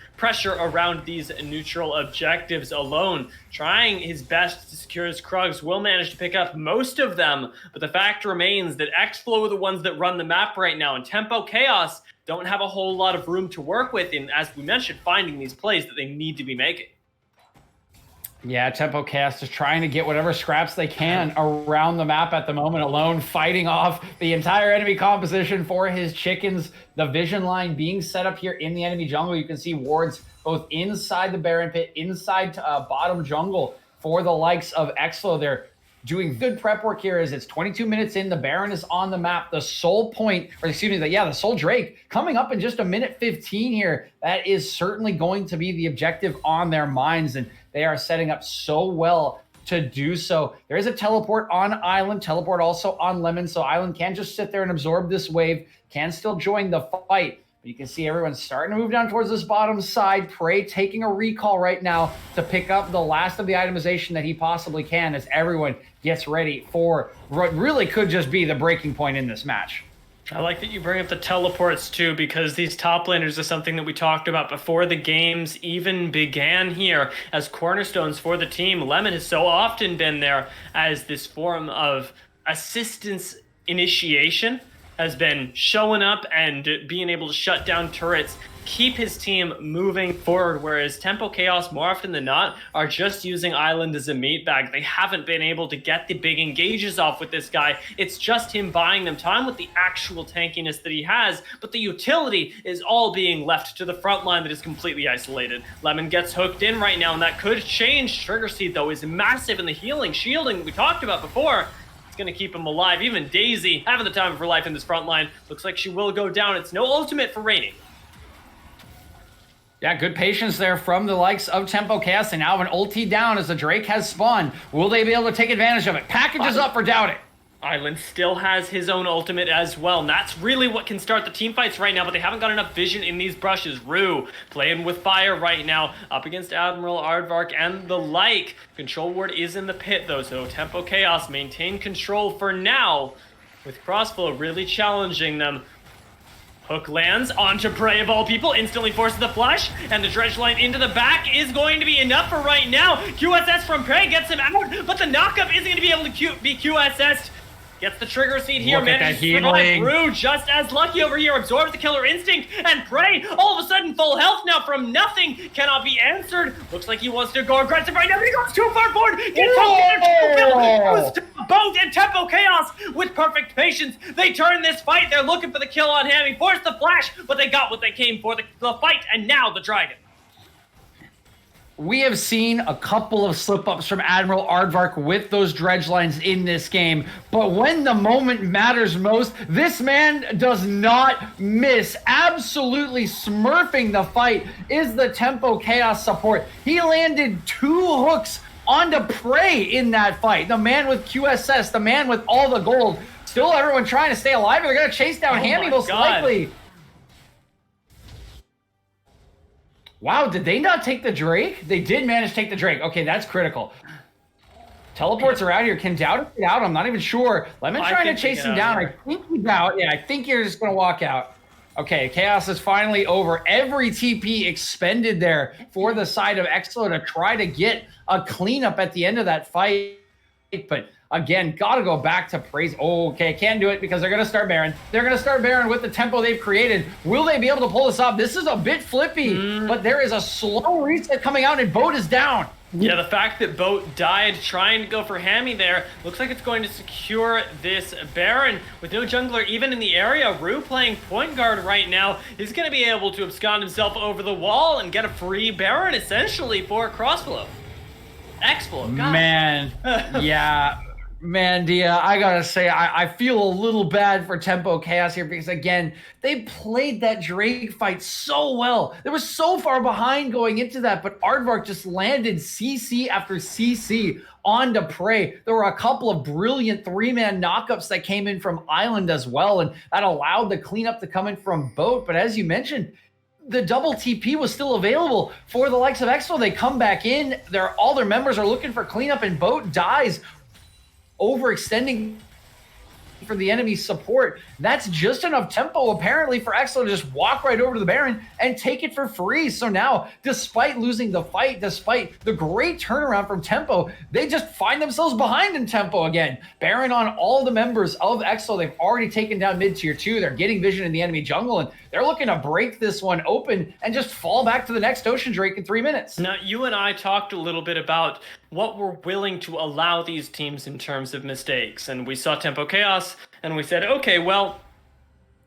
around these neutral objectives. Alone trying his best to secure his Krugs, will manage to pick up most of them, but the fact remains that xFlow are the ones that run the map right now, and Tempo Chaos don't have a whole lot of room to work with in, as we mentioned, finding these plays that they need to be making. Yeah, Tempo Chaos is trying to get whatever scraps they can around the map at the moment. Alone fighting off the entire enemy composition for his chickens. The vision line being set up here in the enemy jungle. You can see wards both inside the Baron Pit, inside bottom jungle for the likes of xFlow. They're doing good prep work here as it's 22 minutes in. The Baron is on the map. The Soul Point, or excuse me, the Soul Drake coming up in just a minute 15 here. That is certainly going to be the objective on their minds, and they are setting up so well to do so. There is a teleport on Island, teleport also on Lemon, so Island can just sit there and absorb this wave, can still join the fight. You can see everyone starting to move down towards this bottom side. Prey taking a recall right now to pick up the last of the itemization that he possibly can as everyone gets ready for what really could just be the breaking point in this match. I like that you bring up the teleports too, because these top laners are something that we talked about before the games even began here as cornerstones for the team. Lemon has so often been there as this form of assistance initiation, has been showing up and being able to shut down turrets, keep his team moving forward, whereas Tempo Chaos, more often than not, are just using Island as a meat bag. They haven't been able to get the big engages off with this guy. It's just him buying them time with the actual tankiness that he has, but the utility is all being left to the front line that is completely isolated. Lemon gets hooked in right now, and that could change. Trigger Seed, though, is massive in the healing, shielding we talked about before. going to keep him alive. Even Daisy, having the time of her life in this front line, looks like she will go down. It's no ultimate for Rainy. Yeah, good patience there from the likes of Tempo Chaos, and now an ulti down as the Drake has spawned. Will they be able to take advantage of it? Packages up for Doubt. Island still has his own ultimate as well, and that's really what can start the team fights right now, but they haven't got enough vision in these brushes. Rue playing with fire right now, up against Admiral Aardvark and the like. Control Ward is in the pit though, so Tempo Chaos maintain control for now, with Crossflow really challenging them. Hook lands onto Prey of all people, instantly forces the flash, and the dredge line into the back is going to be enough for right now. QSS from Prey gets him out, but the knockup isn't going to be able to be QSS'd. Gets the trigger seed here, manages to survive. Rue just as lucky over here, absorbs the killer instinct, and Prey all of a sudden full health now from nothing, cannot be answered. Looks like he wants to go aggressive right now, but he goes too far forward. Gets both and Tempo Chaos with perfect patience. They turn this fight. They're looking for the kill on him. He forced the flash, but they got what they came for, the fight, and now the dragon. We have seen a couple of slip-ups from Admiral Aardvark with those dredge lines in this game, but when the moment matters most, this man does not miss. Absolutely smurfing the fight is the Tempo Chaos support. He landed 2 hooks onto Prey in that fight. The man with QSS, the man with all the gold. Still everyone trying to stay alive. They're going to chase down Hammy most likely. Wow, did they not take the Drake? They did manage to take the Drake. Okay, that's critical. Teleports are out here. Can Doubt get out? I'm not even sure. Lemon trying to chase him down. I think he's out. Yeah, I think you're just going to walk out. Okay, Chaos is finally over. Every TP expended there for the side of xFlow to try to get a cleanup at the end of that fight. But again, got to go back to praise. Oh, okay, can't do it because they're going to start Baron. They're going to start Baron with the tempo they've created. Will they be able to pull this off? This is a bit flippy, but there is a slow reset coming out and Boat is down. Yeah, the fact that Boat died trying to go for Hammy there looks like it's going to secure this Baron. With no jungler even in the area, Rue playing point guard right now is going to be able to abscond himself over the wall and get a free Baron essentially for Crossflow. xFlow, God. Man, yeah. Man, Dia, I gotta say, I feel a little bad for Tempo Chaos here because, again, they played that Drake fight so well. They were so far behind going into that, but Aardvark just landed CC after CC onto Prey. There were a couple of brilliant 3-man knockups that came in from Island as well, and that allowed the cleanup to come in from Boat. But as you mentioned, the double TP was still available for the likes of xFlow. They come back in, all their members are looking for cleanup, and Boat dies, overextending for the enemy support. That's just enough tempo apparently for xFlow to just walk right over to the Baron and take it for free. So now, despite losing the fight, despite the great turnaround from Tempo, they just find themselves behind in tempo again. Baron on all the members of xFlow. They've already taken down mid tier 2. They're getting vision in the enemy jungle, and they're looking to break this one open and just fall back to the next Ocean Drake in 3 minutes. Now, you and I talked a little bit about what we're willing to allow these teams in terms of mistakes. And we saw Tempo Chaos, and we said, okay, well,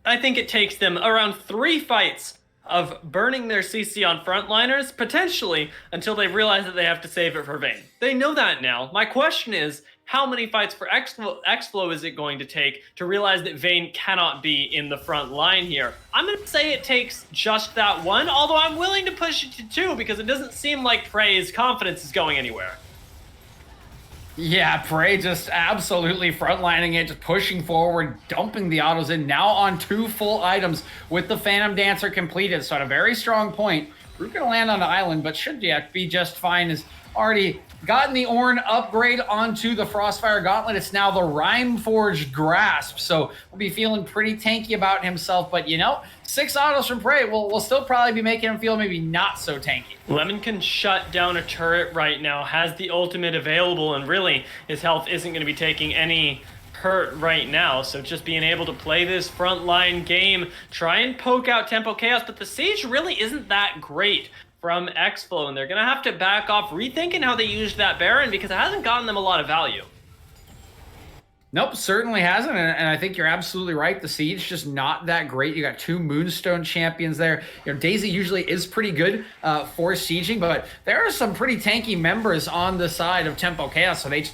I think it takes them around 3 fights of burning their CC on frontliners, potentially, until they realize that they have to save it for Vayne. They know that now. My question is, how many fights for xFlow is it going to take to realize that Vayne cannot be in the front line here? I'm going to say it takes just that one, although I'm willing to push it to 2 because it doesn't seem like Prey's confidence is going anywhere. Yeah, Prey just absolutely frontlining it, just pushing forward, dumping the autos in, now on 2 full items with the Phantom Dancer completed. So at a very strong point, we're going to land on the island, but should be just fine. Is already gotten the Ornn upgrade onto the Frostfire Gauntlet. It's now the Rhyme Forged Grasp, so we'll be feeling pretty tanky about himself. But, 6 autos from Prey will still probably be making him feel maybe not so tanky. Lemon can shut down a turret right now, has the ultimate available, and really his health isn't going to be taking any hurt right now. So just being able to play this frontline game, try and poke out Tempo Chaos, but the Siege really isn't that great from xFlow, and they're going to have to back off, rethinking how they used that Baron because it hasn't gotten them a lot of value. Nope, certainly hasn't, and I think you're absolutely right. The Siege just not that great. You got 2 Moonstone champions there. Daisy usually is pretty good for sieging, but there are some pretty tanky members on the side of Tempo Chaos, so they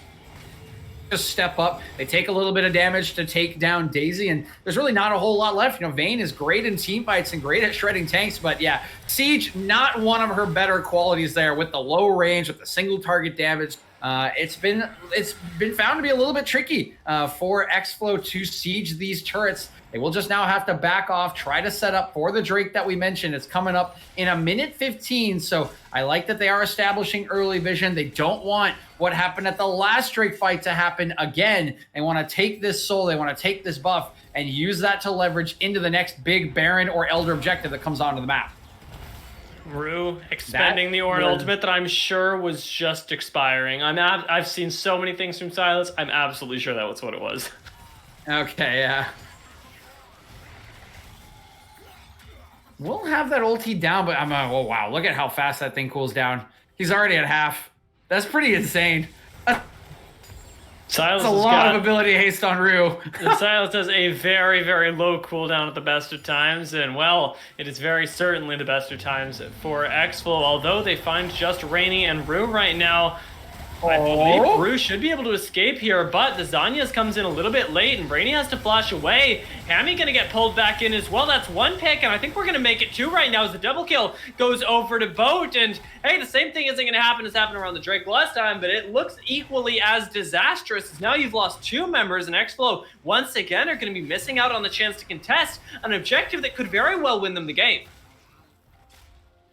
just step up. They take a little bit of damage to take down Daisy, and there's really not a whole lot left. Vayne is great in team fights and great at shredding tanks, but yeah, Siege, not one of her better qualities there with the low range, with the single target damage. It's been found to be a little bit tricky for xFlow to siege these turrets. They will just now have to back off, try to set up for the Drake that we mentioned. It's coming up in 1:15, so I like that they are establishing early vision. They don't want what happened at the last Drake fight to happen again. They want to take this soul, they want to take this buff, and use that to leverage into the next big Baron or Elder objective that comes onto the map. Rue expending the Ornn ultimate that I'm sure was just expiring. I've seen so many things from Silas. I'm absolutely sure that was what it was. Okay, yeah. We'll have that ulti down, but oh wow, look at how fast that thing cools down. He's already at half. That's pretty insane. Silas That's a lot of ability haste on Rue. Silas has a very, very low cooldown at the best of times, and well, it is very certainly the best of times for xFlow, although they find just Rainy and Rue right now. I believe Rue should be able to escape here, but the Zanyas comes in a little bit late, and Rainy has to flash away. Hammy gonna get pulled back in as well. That's one pick, and I think we're gonna make it two right now as the double kill goes over to Boat. And hey, the same thing isn't gonna happen as happened around the Drake last time, but it looks equally as disastrous as now you've lost two members, and xFlow once again are gonna be missing out on the chance to contest an objective that could very well win them the game.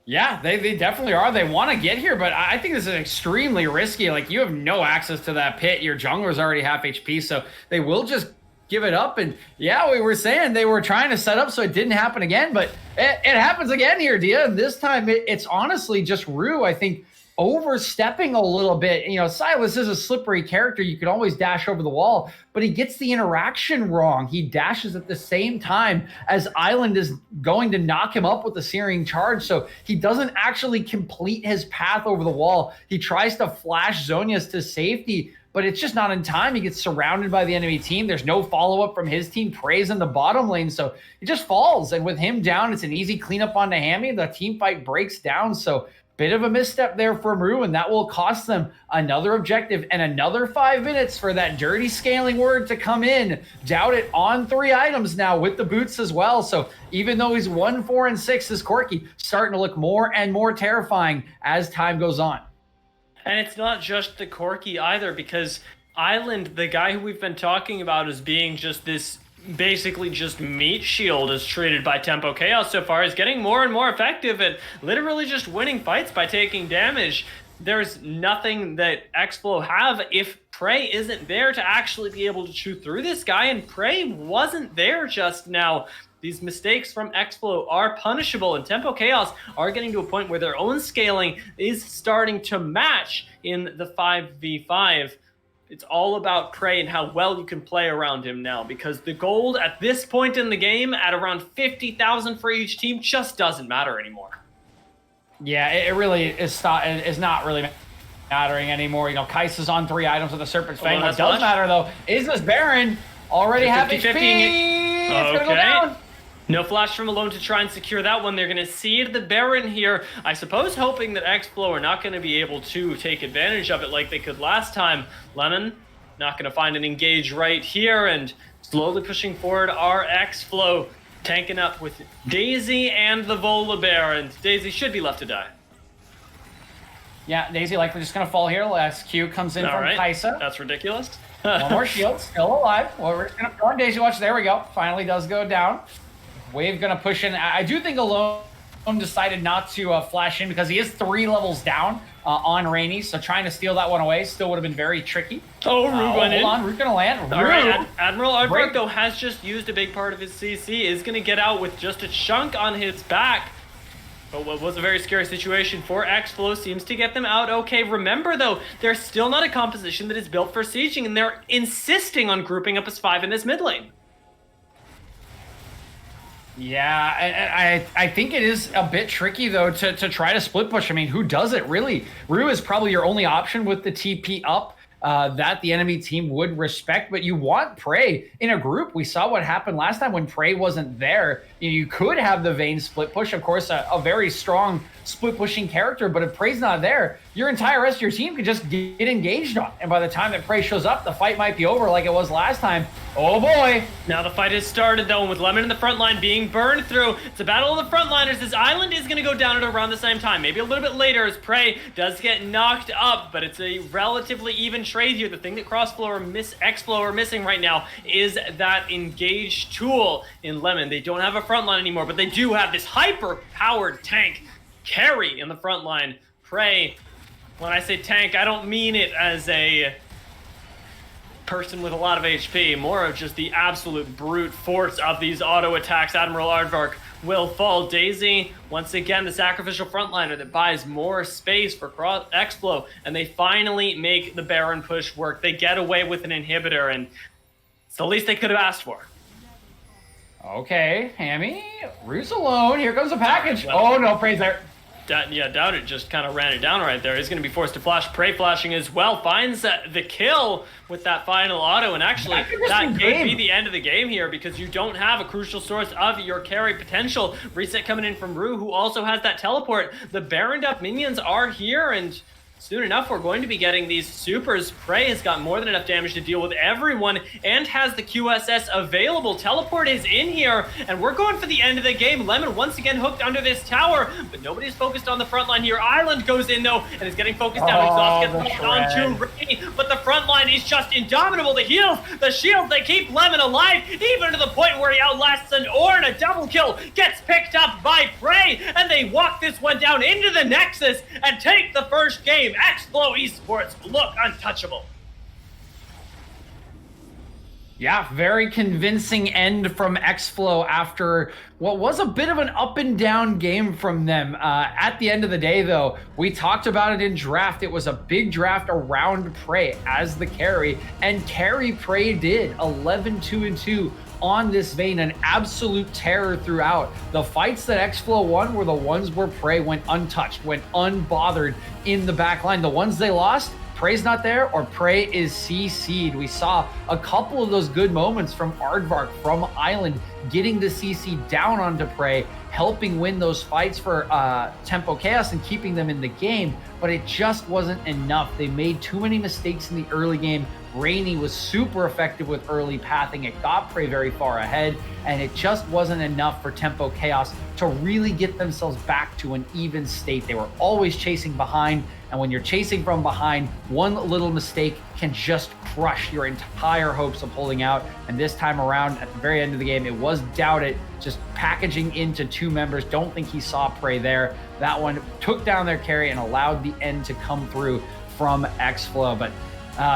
Yeah, they definitely are. They want to get here, but I think this is extremely risky. Like, you have no access to that pit. Your jungler's already half HP, so they will just give it up. And yeah, we were saying they were trying to set up so it didn't happen again, but it happens again here, Dia. And this time it's honestly just Rue, I think, overstepping a little bit. Silas is a slippery character. You could always dash over the wall, but he gets the interaction wrong. He dashes at the same time as Island is going to knock him up with the Searing Charge, so he doesn't actually complete his path over the wall. He tries to flash Zhonya's to safety, but it's just not in time. He gets surrounded by the enemy team. There's no follow-up from his team. Prey's in the bottom lane, so he just falls. And with him down, it's an easy cleanup onto Hammy. The team fight breaks down, so bit of a misstep there from Rue, and that will cost them another objective and another 5 minutes for that dirty scaling word to come in. Doubt it on 3 items now with the boots as well. So even though he's 1, 4, and 6, this Corki starting to look more and more terrifying as time goes on. And it's not just the Corki either, because Island, the guy who we've been talking about as being just this basically just meat shield, is treated by Tempo Chaos so far, is getting more and more effective at literally just winning fights by taking damage. There's nothing that xFlow have if Prey isn't there to actually be able to chew through this guy, and Prey wasn't there just now. These mistakes from xFlow are punishable, and Tempo Chaos are getting to a point where their own scaling is starting to match in the 5v5. It's all about Prey and how well you can play around him now, because the gold at this point in the game at around 50,000 for each team just doesn't matter anymore. Yeah, it really is not really mattering anymore. Kai'Sa's on 3 items with the Serpent's Fang. What does matter, though, is this Baron already have HP. It's going to go down. No flash from Alone to try and secure that one. They're going to seed the Baron here, I suppose hoping that xFlow are not going to be able to take advantage of it like they could last time. Lemon not going to find an engage right here, and slowly pushing forward are xFlow, tanking up with Daisy and the Volibear, and Daisy should be left to die. Yeah, Daisy likely just going to fall here. Last Q comes in from Kai'Sa. That's ridiculous. One more shield, still alive. Well, we're just going to throw on Daisy Watch. There we go. Finally does go down. Wave going to push in. I do think Alone decided not to flash in because he is 3 levels down on Rainy, so trying to steal that one away still would have been very tricky. Oh, Rue went in. Hold on, Rue's going to land. All right, Admiral Aardvark, though, has just used a big part of his CC, is going to get out with just a chunk on his back. But what was a very scary situation for xFlow seems to get them out okay. Remember, though, they're still not a composition that is built for sieging, and they're insisting on grouping up as 5 in this mid lane. Yeah, I think it is a bit tricky, though, to try to split push. I mean, who does it, really? Rue is probably your only option with the TP up that the enemy team would respect, but you want Prey in a group. We saw what happened last time when Prey wasn't there. You could have the Vayne split push, of course, a very strong split pushing character, but if Prey's not there, your entire rest of your team could just get engaged on. And by the time that Prey shows up, the fight might be over like it was last time. Oh boy. Now the fight has started though, and with Lemon in the front line being burned through. It's a battle of the frontliners. This island is going to go down at around the same time, maybe a little bit later as Prey does get knocked up, but it's a relatively even trade here. The thing that xFlow are missing right now is that engage tool in Lemon. They don't have a front line anymore, but they do have this hyper-powered tank carry in the front line. Prey, when I say tank, I don't mean it as a person with a lot of HP, more of just the absolute brute force of these auto attacks. Admiral Aardvark will fall. Daisy, once again, the sacrificial frontliner that buys more space for xFlow, and they finally make the Baron push work. They get away with an inhibitor, and it's the least they could have asked for. Okay, Hammy, Root's alone. Here comes a package. Oh no, Prey's there. Doubt it just kind of ran it down right there. He's going to be forced to flash. Prey flashing as well. Finds the kill with that final auto. And actually, that could be the end of the game here because you don't have a crucial source of your carry potential. Reset coming in from Rue, who also has that teleport. The Baroned up minions are here, and soon enough, we're going to be getting these supers. Prey has got more than enough damage to deal with everyone and has the QSS available. Teleport is in here, and we're going for the end of the game. Lemon once again hooked under this tower, but nobody's focused on the front line here. Island goes in, though, and is getting focused down. Exhaust gets onto Ray, but the front line is just indomitable. The heals, the shields, they keep Lemon alive, even to the point where he outlasts an Ornn. A double kill gets picked up by Prey, and they walk this one down into the Nexus and take the first game. xFlow Esports look untouchable. Yeah, very convincing end from xFlow after what was a bit of an up and down game from them. At the end of the day, though, we talked about it in draft. It was a big draft around Prey as the carry, and carry Prey did 11-2-2 on this Vayne, an absolute terror throughout. The fights that xFlow won were the ones where Prey went untouched, went unbothered in the back line. The ones they lost, Prey's not there or Prey is CC'd. We saw a couple of those good moments from Aardvark, from Island, getting the CC down onto Prey, helping win those fights for Tempo Chaos and keeping them in the game, but it just wasn't enough. They made too many mistakes in the early game. Rainy was super effective with early pathing. It got Prey very far ahead, and it just wasn't enough for Tempo Chaos to really get themselves back to an even state. They were always chasing behind, and when you're chasing from behind, one little mistake can just crush your entire hopes of pulling out. And this time around, at the very end of the game, it was Doubted just packaging into two members. Don't think he saw Prey there. That one took down their carry and allowed the end to come through from xFlow. But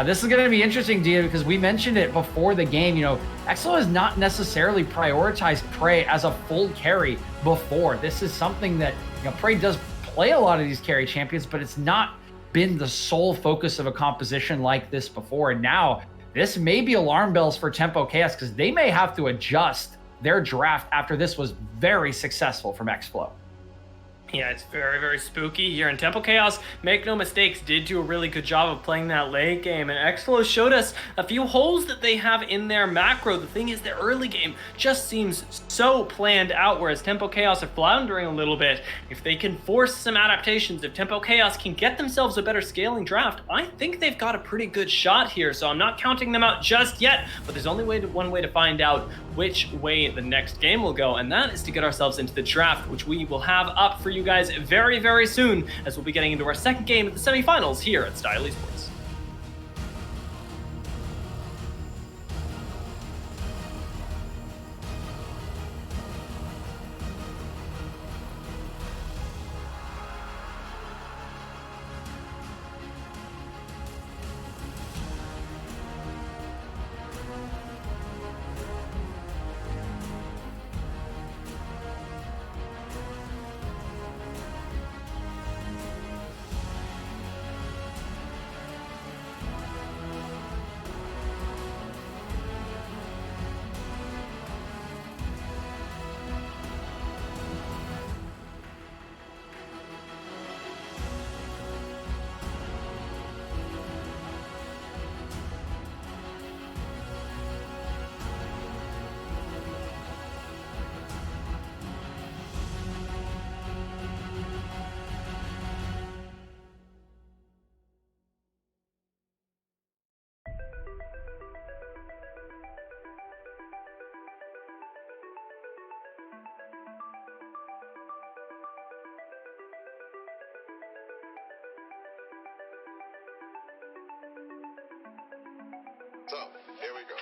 this is going to be interesting, Dia, because we mentioned it before the game. You know, xFlow has not necessarily prioritized Prey as a full carry before. This is something that, you know, Prey does play a lot of these carry champions, but it's not been the sole focus of a composition like this before. And now this may be alarm bells for Tempo Chaos, because they may have to adjust their draft after this was very successful from xFlow. Yeah, it's very, very spooky here. And Tempo Chaos, make no mistakes, did do a really good job of playing that late game. And xFlow showed us a few holes that they have in their macro. The thing is, their early game just seems so planned out, whereas Tempo Chaos are floundering a little bit. If they can force some adaptations, if Tempo Chaos can get themselves a better scaling draft, I think they've got a pretty good shot here. So I'm not counting them out just yet, but there's only one way to find out which way the next game will go, and that is to get ourselves into the draft, which we will have up for you guys very, very soon, as we'll be getting into our second game of the semifinals here at Style Esports. So, here we go.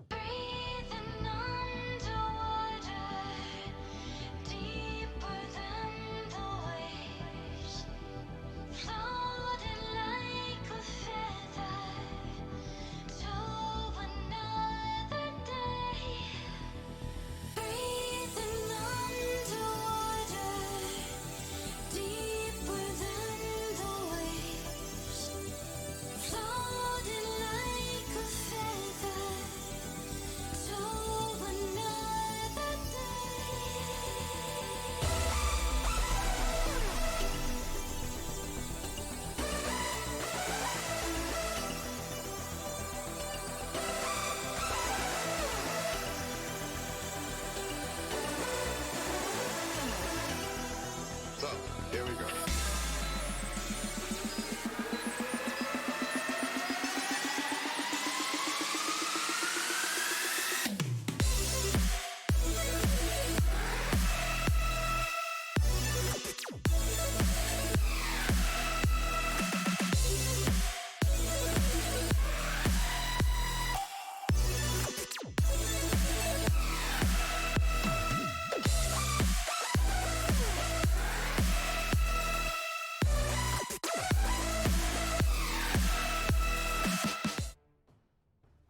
Breathing underwater, deeper than the waves, floating like a feather to another day. Breathing underwater, deeper than the waves, floating like a feather to another day. So, here we go.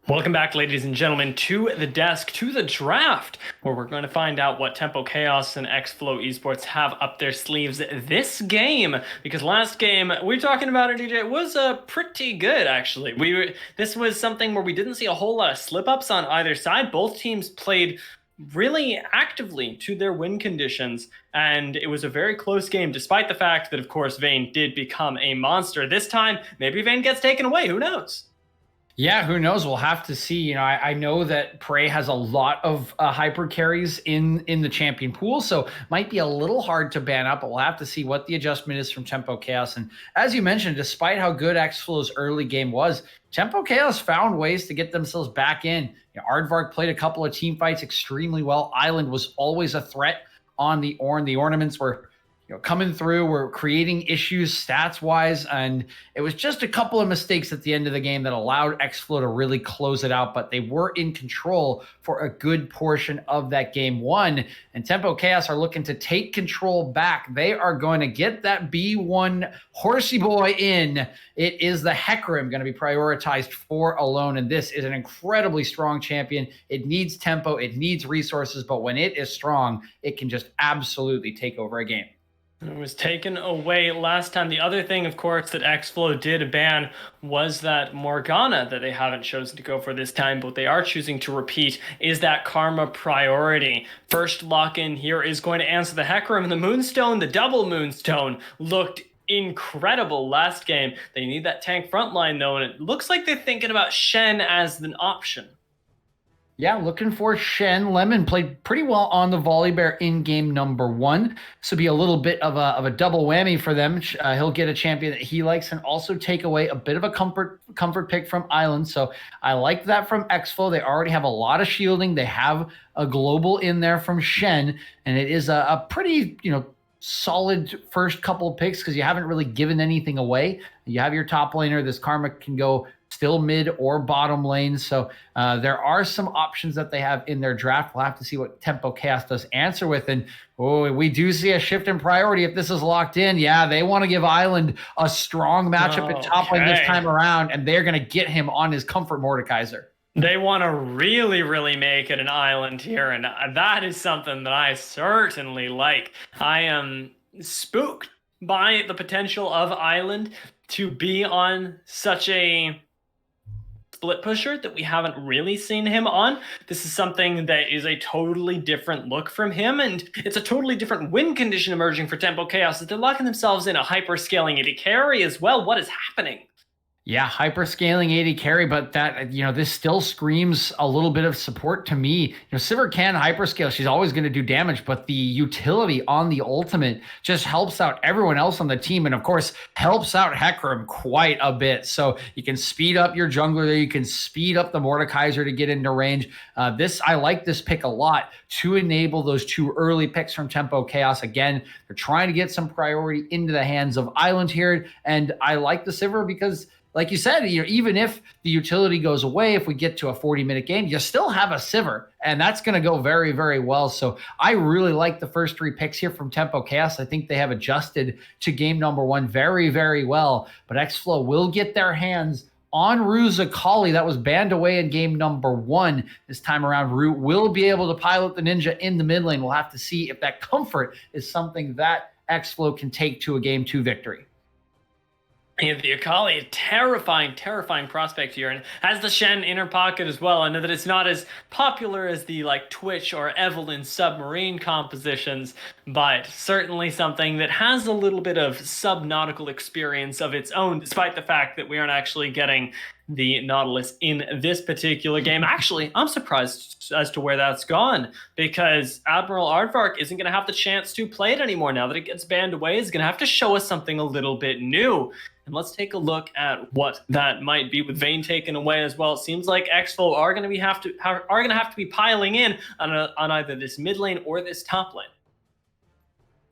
Welcome back, ladies and gentlemen, to the desk, to the draft, where we're going to find out what Tempo Chaos and xFlow Esports have up their sleeves this game. Because last game, we were talking about it, DJ, was pretty good, actually. This was something where we didn't see a whole lot of slip-ups on either side. Both teams played really actively to their win conditions, and it was a very close game, despite the fact that, of course, Vayne did become a monster. This time, maybe Vayne gets taken away. Who knows? Yeah, who knows? We'll have to see. You know, I know that Prey has a lot of hyper carries in the champion pool, so might be a little hard to ban up, but we'll have to see what the adjustment is from Tempo Chaos. And as you mentioned, despite how good xFlow's early game was, Tempo Chaos found ways to get themselves back in. You know, Aardvark played a couple of team fights extremely well. Island was always a threat on the Ornn. The ornaments were coming through, we're creating issues stats wise, and it was just a couple of mistakes at the end of the game that allowed xFlow to really close it out, but they were in control for a good portion of that game one, and Tempo Chaos are looking to take control back. They are going to get that B1 horsey boy in. It is the Hecarim going to be prioritized for alone, and this is an incredibly strong champion. It needs tempo, it needs resources, but when it is strong, it can just absolutely take over a game. It was taken away last time. The other thing, of course, that xFlow did ban was that Morgana that they haven't chosen to go for this time, but they are choosing to repeat is that Karma priority. First lock-in here is going to answer the Hecarim, and the Moonstone, the double Moonstone, looked incredible last game. They need that tank frontline, though, and it looks like they're thinking about Shen as an option. Yeah, looking for Shen. Lemon played pretty well on the Volibear in game number one. This will be a little bit of a double whammy for them. He'll get a champion that he likes and also take away a bit of a comfort pick from Island. So I like that from xFlow. They already have a lot of shielding. They have a global in there from Shen, and it is a pretty, solid first couple of picks because you haven't really given anything away. You have your top laner. This Karma can go still mid or bottom lane. So there are some options that they have in their draft. We'll have to see what Tempo Chaos does answer with. And we do see a shift in priority if this is locked in. Yeah, they want to give Island a strong matchup at top lane this time around, and they're going to get him on his comfort Mordekaiser. They want to really, really make it an island here, and that is something that I certainly like. I am spooked by the potential of Island to be on such a split pusher that we haven't really seen him on. This is something that is a totally different look from him, and it's a totally different win condition emerging for Tempo Chaos that they're locking themselves in a hyper-scaling AD carry as well. What is happening? Yeah, hyper-scaling AD carry, but that, this still screams a little bit of support to me. Sivir can hyperscale. She's always going to do damage, but the utility on the ultimate just helps out everyone else on the team, and of course, helps out Hecarim quite a bit. So you can speed up your jungler there. You can speed up the Mordekaiser to get into range. I like this pick a lot to enable those 2 early picks from Tempo Chaos. Again, they're trying to get some priority into the hands of Island here, and I like the Sivir because, like you said, even if the utility goes away, if we get to a 40-minute game, you still have a Sivir, and that's going to go very, very well. So I really like the first 3 picks here from Tempo Chaos. I think they have adjusted to game number 1 very, very well. But xFlow will get their hands on Rue's Akali. That was banned away in game number 1. This time around, Rue will be able to pilot the Ninja in the mid lane. We'll have to see if that comfort is something that xFlow can take to a game 2 victory. Yeah, the Akali, a terrifying prospect here, and has the Shen inner pocket as well. I know that it's not as popular as the Twitch or Evelyn submarine compositions, but certainly something that has a little bit of subnautical experience of its own, despite the fact that we aren't actually getting the Nautilus in this particular game. Actually, I'm surprised as to where that's gone, because Admiral Aardvark isn't going to have the chance to play it anymore now that it gets banned away. It's going to have to show us something a little bit new. And let's take a look at what that might be with Vayne taken away as well. It seems like xFlow are going to have to be piling in on either this mid lane or this top lane.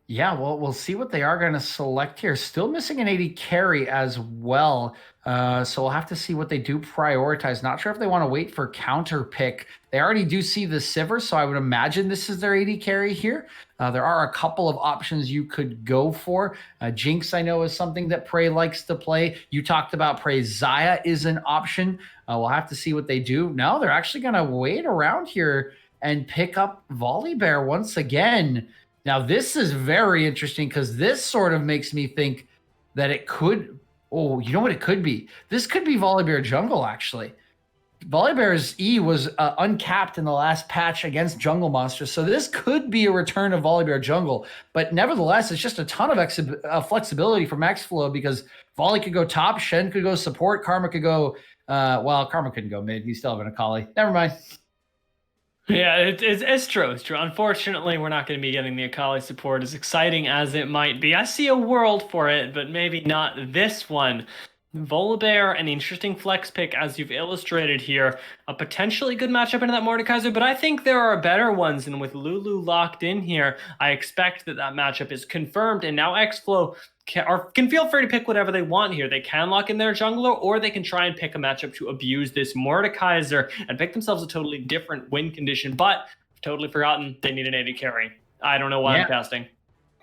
Yeah, well, we'll see what they are going to select here. Still missing an AD carry as well. So we'll have to see what they do prioritize. Not sure if they want to wait for counter pick. They already do see the Sivir, so I would imagine this is their AD carry here. There are a couple of options you could go for. Jinx, I know, is something that Prey likes to play. You talked about Prey. Xayah is an option. We'll have to see what they do. No, they're actually going to wait around here and pick up Volibear once again. Now, this is very interesting because this sort of makes me think that it could... Oh, you know what it could be? This could be Volibear jungle, actually. Volibear's E was uncapped in the last patch against jungle monsters, so this could be a return of Volibear jungle. But nevertheless, it's just a ton of flexibility from xFlow because Volley could go top, Shen could go support, Karma could go... Karma couldn't go mid. You still have an Akali. Never mind. Yeah, it's true. It's true. Unfortunately, we're not going to be getting the Akali support as exciting as it might be. I see a world for it, but maybe not this one. Volibear, an interesting flex pick, as you've illustrated here. A potentially good matchup into that Mordekaiser, but I think there are better ones. And with Lulu locked in here, I expect that matchup is confirmed. And now xFlow can feel free to pick whatever they want here. They can lock in their jungler, or they can try and pick a matchup to abuse this Mordekaiser and pick themselves a totally different win condition. But I've totally forgotten they need an AD carry. I don't know why I'm casting.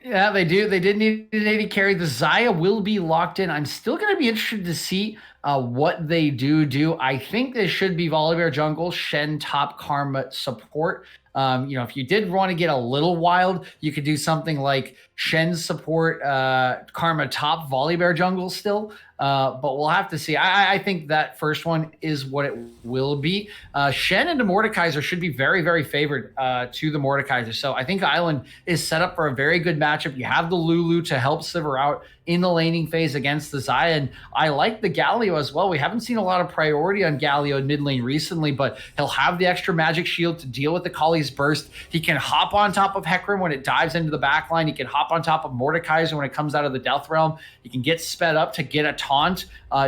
Yeah, they do. They did need an AD carry. The Xayah will be locked in. I'm still going to be interested to see what they do. I think they should be Volibear jungle, Shen top, Karma support. If you did want to get a little wild, you could do something like Shen support, Karma top, Volibear jungle still. But we'll have to see. I think that first one is what it will be. Shen and the Mordekaiser should be very, very favored to the Mordekaiser. So I think Island is set up for a very good matchup. You have the Lulu to help Sivir out in the laning phase against the Xayah. And I like the Galio as well. We haven't seen a lot of priority on Galio in mid lane recently, but he'll have the extra magic shield to deal with the Kali's burst. He can hop on top of Hecarim when it dives into the backline. He can hop on top of Mordekaiser when it comes out of the Death Realm. He can get sped up to get a taunt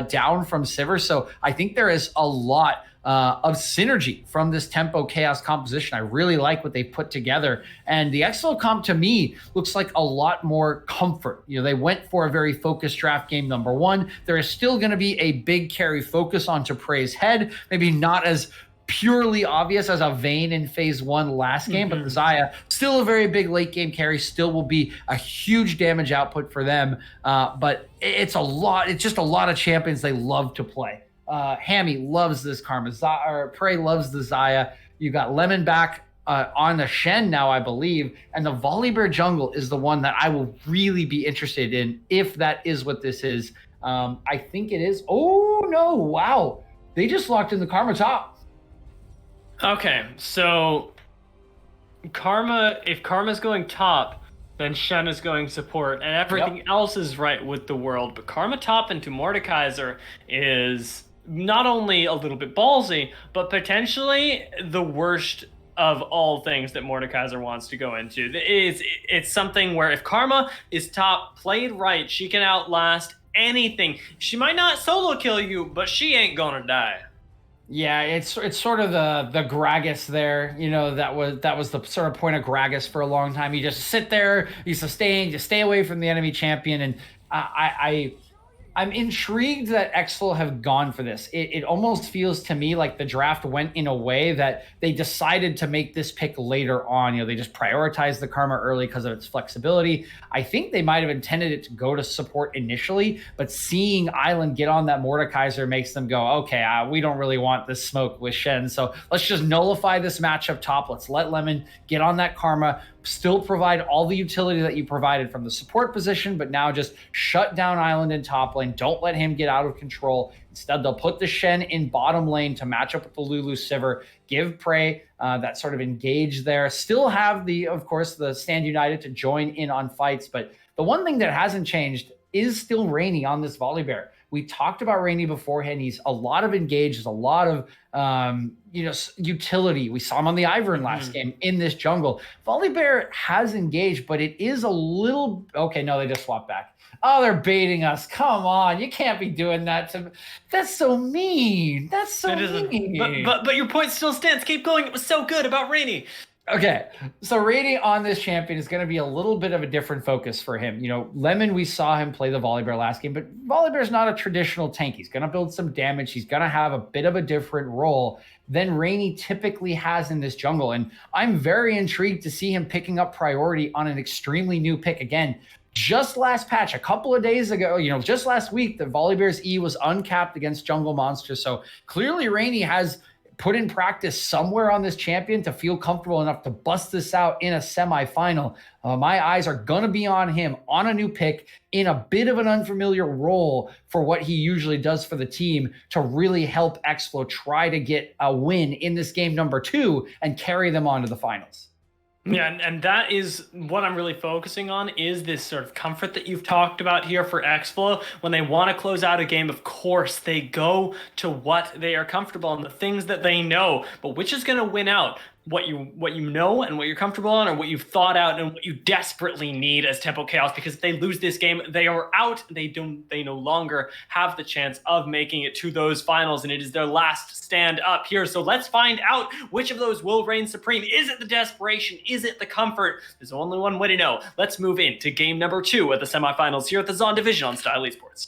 down from Sivir. So I think there is a lot of synergy from this tempo chaos composition. I really like what they put together. And the xFlow comp to me looks like a lot more comfort. They went for a very focused draft game number one. There is still going to be a big carry focus onto Prey's head, maybe not as purely obvious as a Vayne in phase one last game, but the Xayah, still a very big late game carry, still will be a huge damage output for them. But it's just a lot of champions they love to play. Hammy loves this Karma. Prey loves the Xayah. You got Lemon back on the Shen now, I believe. And the Volibear jungle is the one that I will really be interested in if that is what this is. I think it is. Oh, no. Wow. They just locked in the Karma top. Okay, so if Karma's going top, then Shen is going support, and everything else is right with the world. But Karma top into Mordekaiser is not only a little bit ballsy, but potentially the worst of all things that Mordekaiser wants to go into. It's something where if Karma is top, played right, she can outlast anything. She might not solo kill you, but she ain't gonna die. Yeah, it's sort of the Gragas there. That was the sort of point of Gragas for a long time. You just sit there, you sustain, you stay away from the enemy champion, and I'm intrigued that xFlow have gone for this. It almost feels to me like the draft went in a way that they decided to make this pick later on. They just prioritized the Karma early because of its flexibility. I think they might have intended it to go to support initially, but seeing Island get on that Mordekaiser makes them go, okay, we don't really want this smoke with Shen, so let's just nullify this matchup top. Let's let Lemon get on that Karma, still provide all the utility that you provided from the support position, but now just shut down Island in top lane. Don't let him get out of control. Instead, they'll put the Shen in bottom lane to match up with the Lulu Sivir, give Prey that sort of engage there. Still have of course, the Stand United to join in on fights, but the one thing that hasn't changed is still Rainy on this Volibear. We talked about Rainy beforehand. He's a lot of engage. There's a lot of utility. We saw him on the Ivern last game in this jungle. Volibear has engaged, but it is a little... Okay, no, they just swapped back. Oh, they're baiting us. Come on. You can't be doing that to... That's so mean. That's so mean. But your point still stands. Keep going. It was so good about Rainy. Okay, so Rainy on this champion is going to be a little bit of a different focus for him. Lemon, we saw him play the Volibear last game, but Volibear's not a traditional tank. He's going to build some damage. He's going to have a bit of a different role than Rainy typically has in this jungle. And I'm very intrigued to see him picking up priority on an extremely new pick. Again, just last patch, a couple of days ago, just last week, the Volibear's E was uncapped against jungle monsters. So clearly Rainy has put in practice somewhere on this champion to feel comfortable enough to bust this out in a semifinal. My eyes are going to be on him on a new pick in a bit of an unfamiliar role for what he usually does for the team to really help xFlow try to get a win in this game number 2 and carry them on to the finals. Yeah, and that is what I'm really focusing on, is this sort of comfort that you've talked about here for xFlow. When they want to close out a game, of course, they go to what they are comfortable and the things that they know. But which is going to win out? What you know and what you're comfortable on, or what you've thought out and what you desperately need as Tempo Chaos? Because if they lose this game, they are out. They no longer have the chance of making it to those finals, and it is their last stand up here. So let's find out which of those will reign supreme. Is it the desperation? Is it the comfort? There's only one way to know. Let's move into game number 2 at the semifinals here at the Zon Division on Style Esports.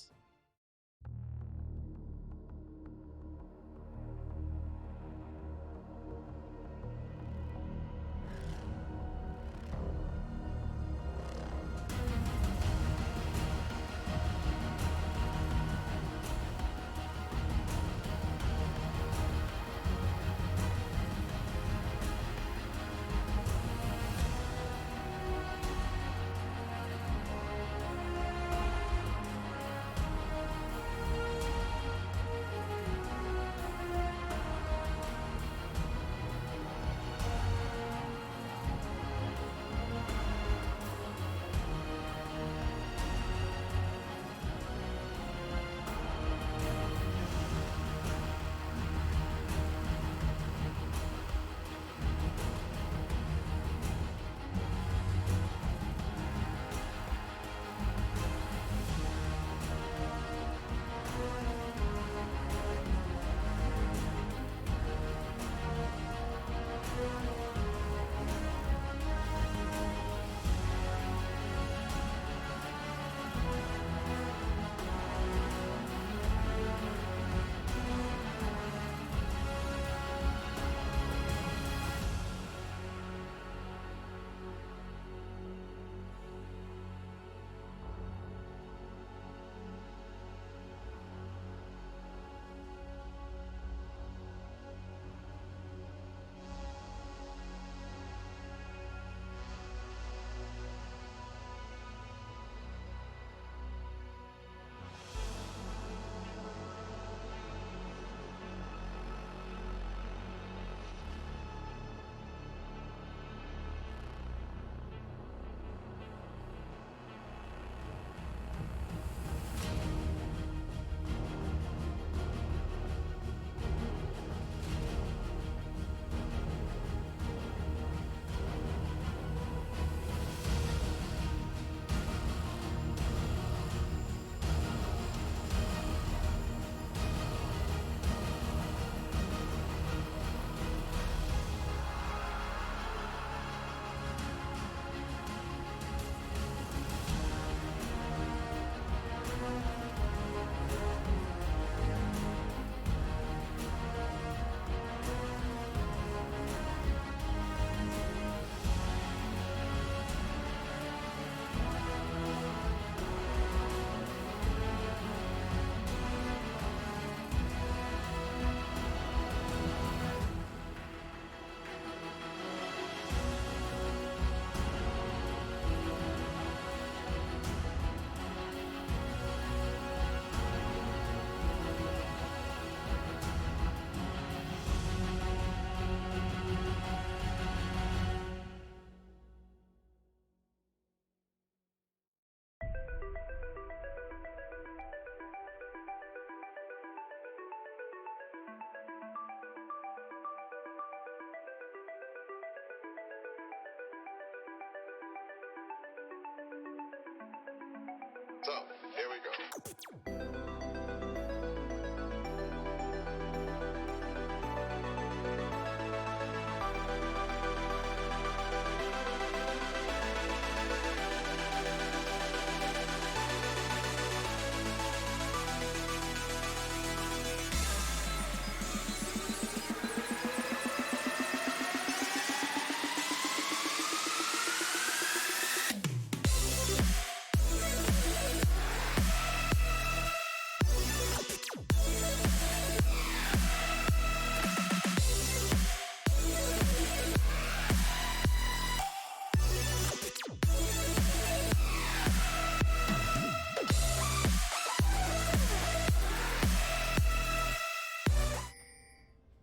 So, here we go.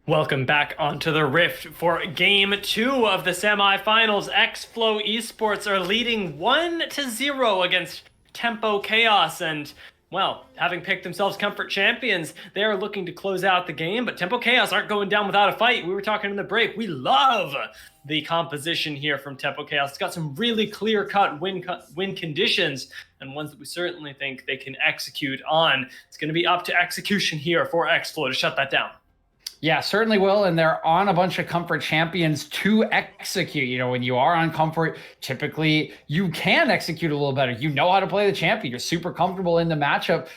Welcome back onto the Rift for Game 2 of the semifinals. xFlow Esports are leading 1-0 against Tempo Chaos, and, well, having picked themselves comfort champions, they are looking to close out the game, but Tempo Chaos aren't going down without a fight. We were talking in the break. We love the composition here from Tempo Chaos. It's got some really clear-cut win conditions, and ones that we certainly think they can execute on. It's going to be up to execution here for xFlow to shut that down. Yeah, certainly will. And they're on a bunch of comfort champions to execute. You know, when you are on comfort, typically you can execute a little better. You know how to play the champion. You're super comfortable in the matchup.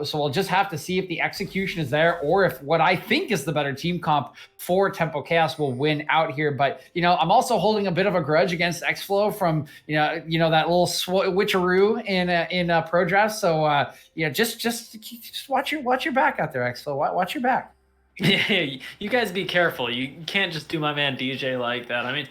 So we'll just have to see if the execution is there or if what I think is the better team comp for Tempo Chaos will win out here. But, you know, I'm also holding a bit of a grudge against xFlow from, you know that little witcheroo in Pro Draft. So, yeah, just watch your back out there, xFlow. Watch your back. Yeah, you guys be careful. You can't just do my man DJ like that. I mean,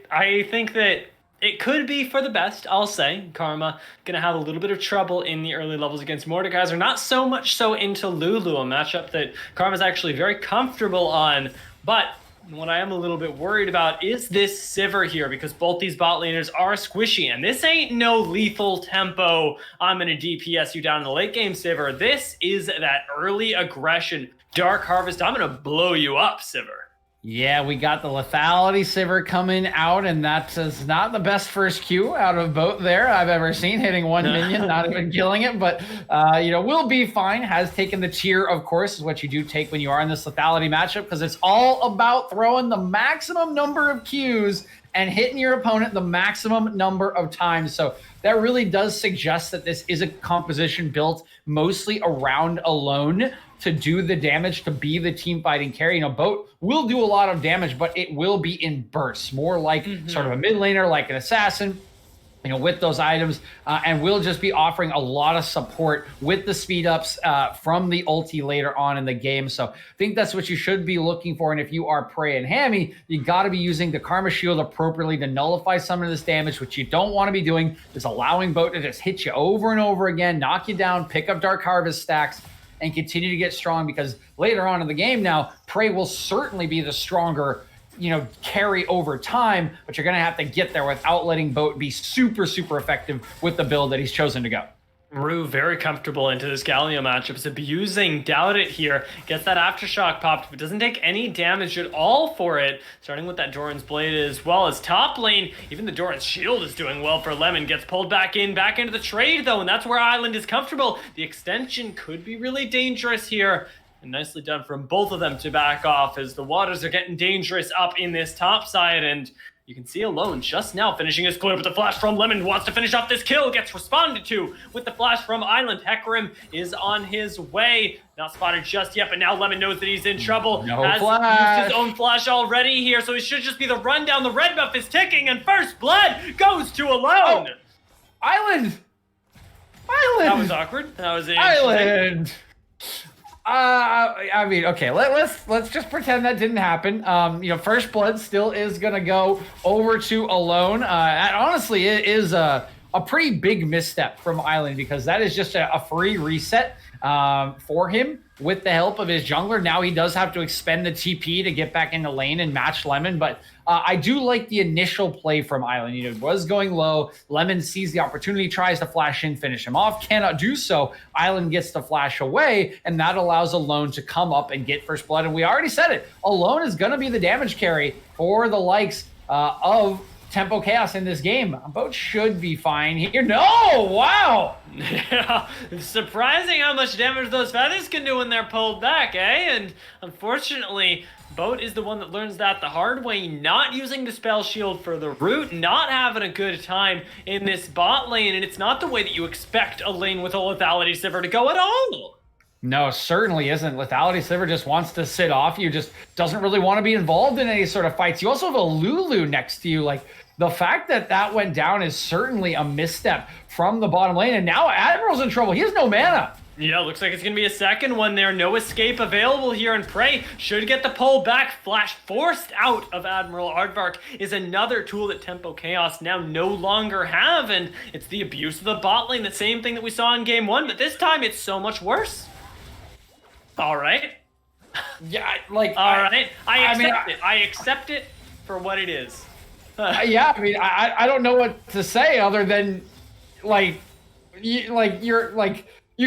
I think that it could be for the best, I'll say. Karma going to have a little bit of trouble in the early levels against Mordekaiser. Not so much so into Lulu, a matchup that Karma's actually very comfortable on. But what I am a little bit worried about is this Sivir here, because both these bot laners are squishy, and this ain't no lethal tempo, I'm going to DPS you down in the late game Sivir. This is that early aggression. Dark Harvest, I'm going to blow you up, Sivir. Yeah, we got the lethality Sivir coming out, and that is not the best first Q out of both there I've ever seen, hitting one minion, not even killing it, but, you know, will be fine. Has taken the tier, of course, is what you do take when you are in this lethality matchup, because it's all about throwing the maximum number of Qs and hitting your opponent the maximum number of times. So that really does suggest that this is a composition built mostly around Alone to do the damage, to be the team fighting carry. You know, Boat will do a lot of damage, but it will be in bursts, more like sort of a mid laner, like an assassin, you know, with those items, and we'll just be offering a lot of support with the speed ups from the ulti later on in the game. So I think that's what you should be looking for. And if you are Prey and Hammy, you got to be using the Karma Shield appropriately to nullify some of this damage. What you don't want to be doing is allowing Boat to just hit you over and over again, knock you down, pick up Dark Harvest stacks, and continue to get strong, because later on in the game now, Prey will certainly be the stronger, you know, carry over time, but you're going to have to get there without letting Boat be super, super effective with the build that he's chosen to go. Rue very comfortable into this Galio matchup. Is abusing Doubt It here. Gets that Aftershock popped, but doesn't take any damage at all for it. Starting with that Doran's Blade as well as top lane. Even the Doran's Shield is doing well for Lemon. Gets pulled back into the trade though, and that's where Island is comfortable. The extension could be really dangerous here. And nicely done from both of them to back off as the waters are getting dangerous up in this top side. And You can see Alone just now finishing his clip with the flash from Lemon, wants to finish off this kill, gets responded to with the flash from Island. Hecarim is on his way. Not spotted just yet, but now Lemon knows that he's in trouble. No Has flash. used his own flash already here, so it should just be the rundown. The red buff is ticking, and first blood goes to Alone. Island. That was awkward. That was Island. I mean, okay, let's just pretend that didn't happen. First blood still is gonna go over to Alone. And honestly, it is a pretty big misstep from Island, because that is just a free reset for him with the help of his jungler. Now he does have to expend the TP to get back into lane and match Lemon, but I do like the initial play from Island. It was going low. Lemon sees the opportunity, tries to flash in, finish him off, cannot do so. Island gets to flash away, and that allows Alone to come up and get first blood. And we already said it, Alone is going to be the damage carry for the likes of Tempo Chaos in this game. Both should be fine here. No! Wow! Yeah, surprising how much damage those feathers can do when they're pulled back, eh? And unfortunately, Boat is the one that learns that the hard way, not using the spell shield for the root, not having a good time in this bot lane, and it's not the way that you expect a lane with a lethality sliver to go at all. No, certainly isn't. Lethality Sliver just wants to sit off you, just doesn't really want to be involved in any sort of fights. You also have a Lulu next to you. Like, the fact that that went down is certainly a misstep from the bottom lane, and now Admiral's in trouble. He has no mana. Yeah, looks like it's going to be a second one there. No escape available here, and Prey should get the pull back. Flash forced out of Admiral Aardvark is another tool that Tempo Chaos now no longer have, and it's the abuse of the bot lane, the same thing that we saw in game one, but this time it's so much worse. All right. Yeah, like... All right. I accept it for what it is. Yeah, I mean, I don't know what to say other than, you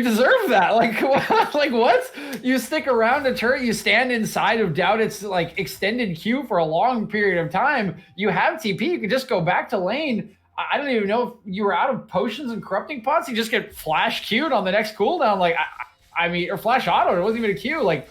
deserve that. Like what? You stick around a turret, you stand inside of Doubted's extended queue for a long period of time. You have TP, you can just go back to lane. I don't even know if you were out of potions and corrupting pots. You just get flash queued on the next cooldown. Or flash auto. It wasn't even a queue.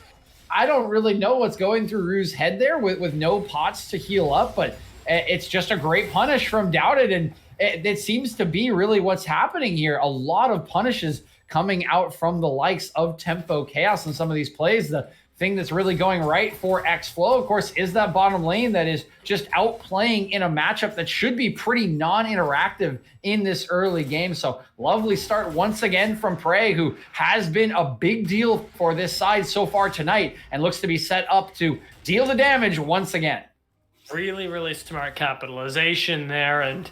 I don't really know what's going through Rue's head there with no pots to heal up, but it's just a great punish from Doubted, and it seems to be really what's happening here. A lot of punishes coming out from the likes of Tempo Chaos in some of these plays. The thing that's really going right for xFlow, of course, is that bottom lane that is just outplaying in a matchup that should be pretty non-interactive in this early game. So lovely start once again from Prey, who has been a big deal for this side so far tonight and looks to be set up to deal the damage once again. Really, really smart capitalization there, and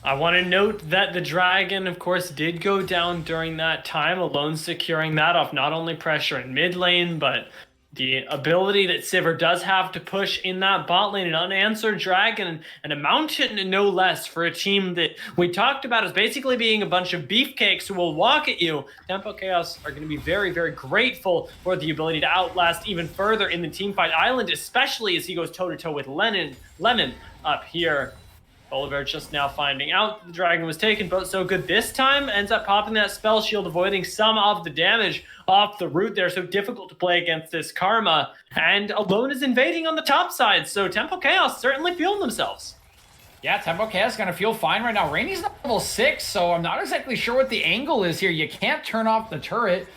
I want to note that the Dragon, of course, did go down during that time, Alone securing that off not only pressure in mid lane, but the ability that Sivir does have to push in that bot lane, an unanswered Dragon, and a Mountain no less, for a team that we talked about as basically being a bunch of beefcakes who will walk at you. Tempo Chaos are going to be very, very grateful for the ability to outlast even further in the teamfight. Island, especially as he goes toe-to-toe with Lemon up here. Oliver just now finding out the Dragon was taken, but so good this time. Ends up popping that spell shield, avoiding some of the damage off the root there. So difficult to play against this Karma. And Alone is invading on the top side. So Tempo Chaos certainly feeling themselves. Yeah, Tempo Chaos is going to feel fine right now. Rainy's not level 6, so I'm not exactly sure what the angle is here. You can't turn off the turret.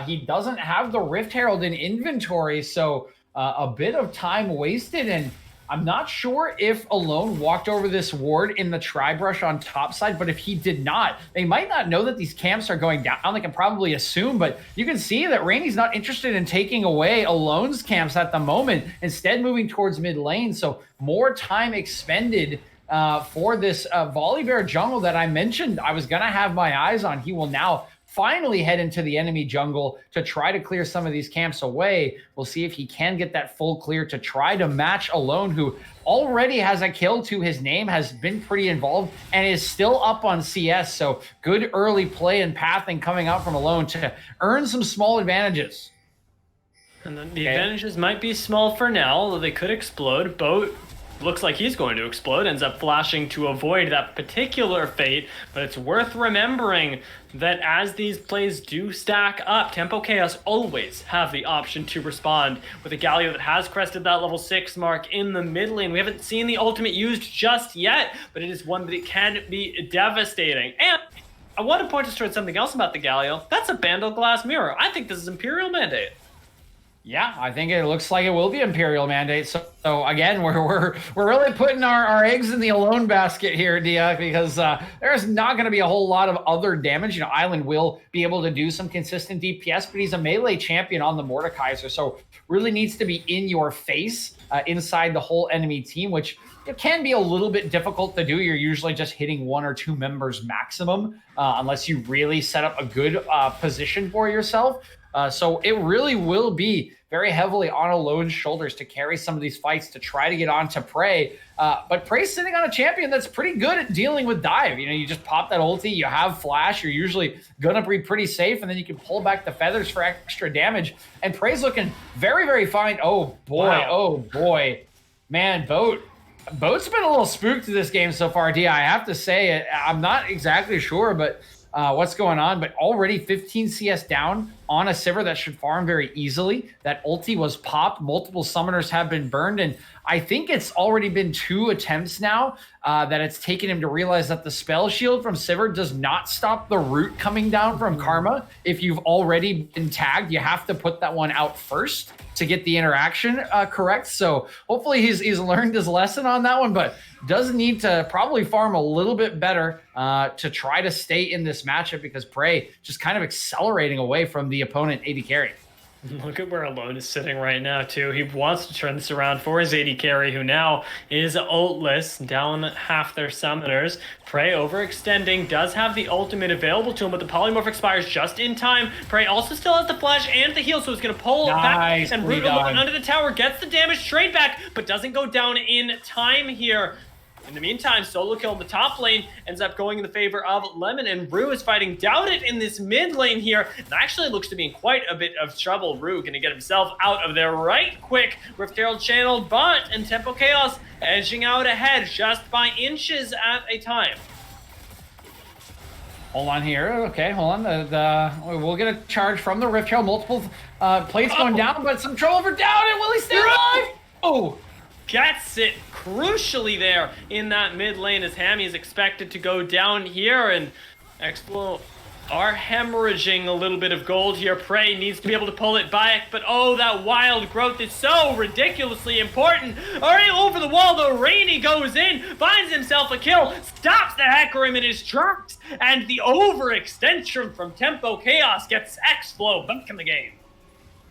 He doesn't have the Rift Herald in inventory, so a bit of time wasted, and I'm not sure if Alone walked over this ward in the Tri-Brush on top side, but if he did not, they might not know that these camps are going down. They can probably assume, but you can see that Rainy's not interested in taking away Alone's camps at the moment, instead moving towards mid lane, so more time expended for this Volibear jungle that I mentioned I was going to have my eyes on. He will now finally head into the enemy jungle to try to clear some of these camps away. We'll see if he can get that full clear to try to match Alone, who already has a kill to his name, has been pretty involved, and is still up on CS. So good early play and pathing coming out from Alone to earn some small advantages. And then the advantages might be small for now, although they could explode. Boat looks like he's going to explode, ends up flashing to avoid that particular fate, but it's worth remembering that as these plays do stack up, Tempo Chaos always have the option to respond with a Galio that has crested that level 6 mark in the mid lane. We haven't seen the ultimate used just yet, but it is one that can be devastating. And I want to point us towards something else about the Galio. That's a Bandle Glass Mirror. I think this is Imperial Mandate. Yeah, I think it looks like it will be Imperial Mandate. So again, we're really putting our eggs in the alone basket here, Dia, because there's not going to be a whole lot of other damage. You know, Island will be able to do some consistent DPS, but he's a melee champion on the Mordekaiser, so really needs to be in your face inside the whole enemy team, which it can be a little bit difficult to do. You're usually just hitting 1 or 2 members maximum, unless you really set up a good position for yourself. So it really will be very heavily on Alone's shoulders to carry some of these fights to try to get on to Prey. But Prey's sitting on a champion that's pretty good at dealing with dive. You know, you just pop that ulti, you have flash, you're usually going to be pretty safe, and then you can pull back the feathers for extra damage. And Prey's looking very, very fine. Oh, boy. Wow. Oh, boy. Man, Boat's been a little spooked to this game so far, D. I have to say, I'm not exactly sure, but what's going on, but already 15 CS down on a Sivir that should farm very easily. That ulti was popped. Multiple summoners have been burned, and I think it's already been 2 attempts now that it's taken him to realize that the spell shield from Sivir does not stop the root coming down from Karma. If you've already been tagged, you have to put that one out first to get the interaction correct. So hopefully he's learned his lesson on that one, but does need to probably farm a little bit better to try to stay in this matchup, because Prey just kind of accelerating away from the opponent AD carry. Look at where Alone is sitting right now, too. He wants to turn this around for his AD carry, who now is ultless, down half their summoners. Prey overextending, does have the ultimate available to him, but the polymorph expires just in time. Prey also still has the flash and the heal, so he's going to pull back, and Root Alone under the tower gets the damage straight back, but doesn't go down in time here. In the meantime, solo kill in the top lane ends up going in the favor of Lemon, and Rue is fighting Doubt It in this mid lane here, and actually looks to be in quite a bit of trouble. Rue gonna get himself out of there right quick. Rift Herald channeled, but and Tempo Chaos edging out ahead just by inches at a time. Hold on here. Okay, hold on. We'll get a charge from the Rift Herald. Multiple plates going down, but some trouble for Doubt It. Will he stay alive? Oh! Gets it crucially there in that mid lane as Hammy is expected to go down here, and xFlow are hemorrhaging a little bit of gold here. Prey needs to be able to pull it back, but oh, that wild growth is so ridiculously important. All right, over the wall, the Rainy goes in, finds himself a kill, stops the Hecarim in his tracks, and the overextension from Tempo Chaos gets xFlow back in the game.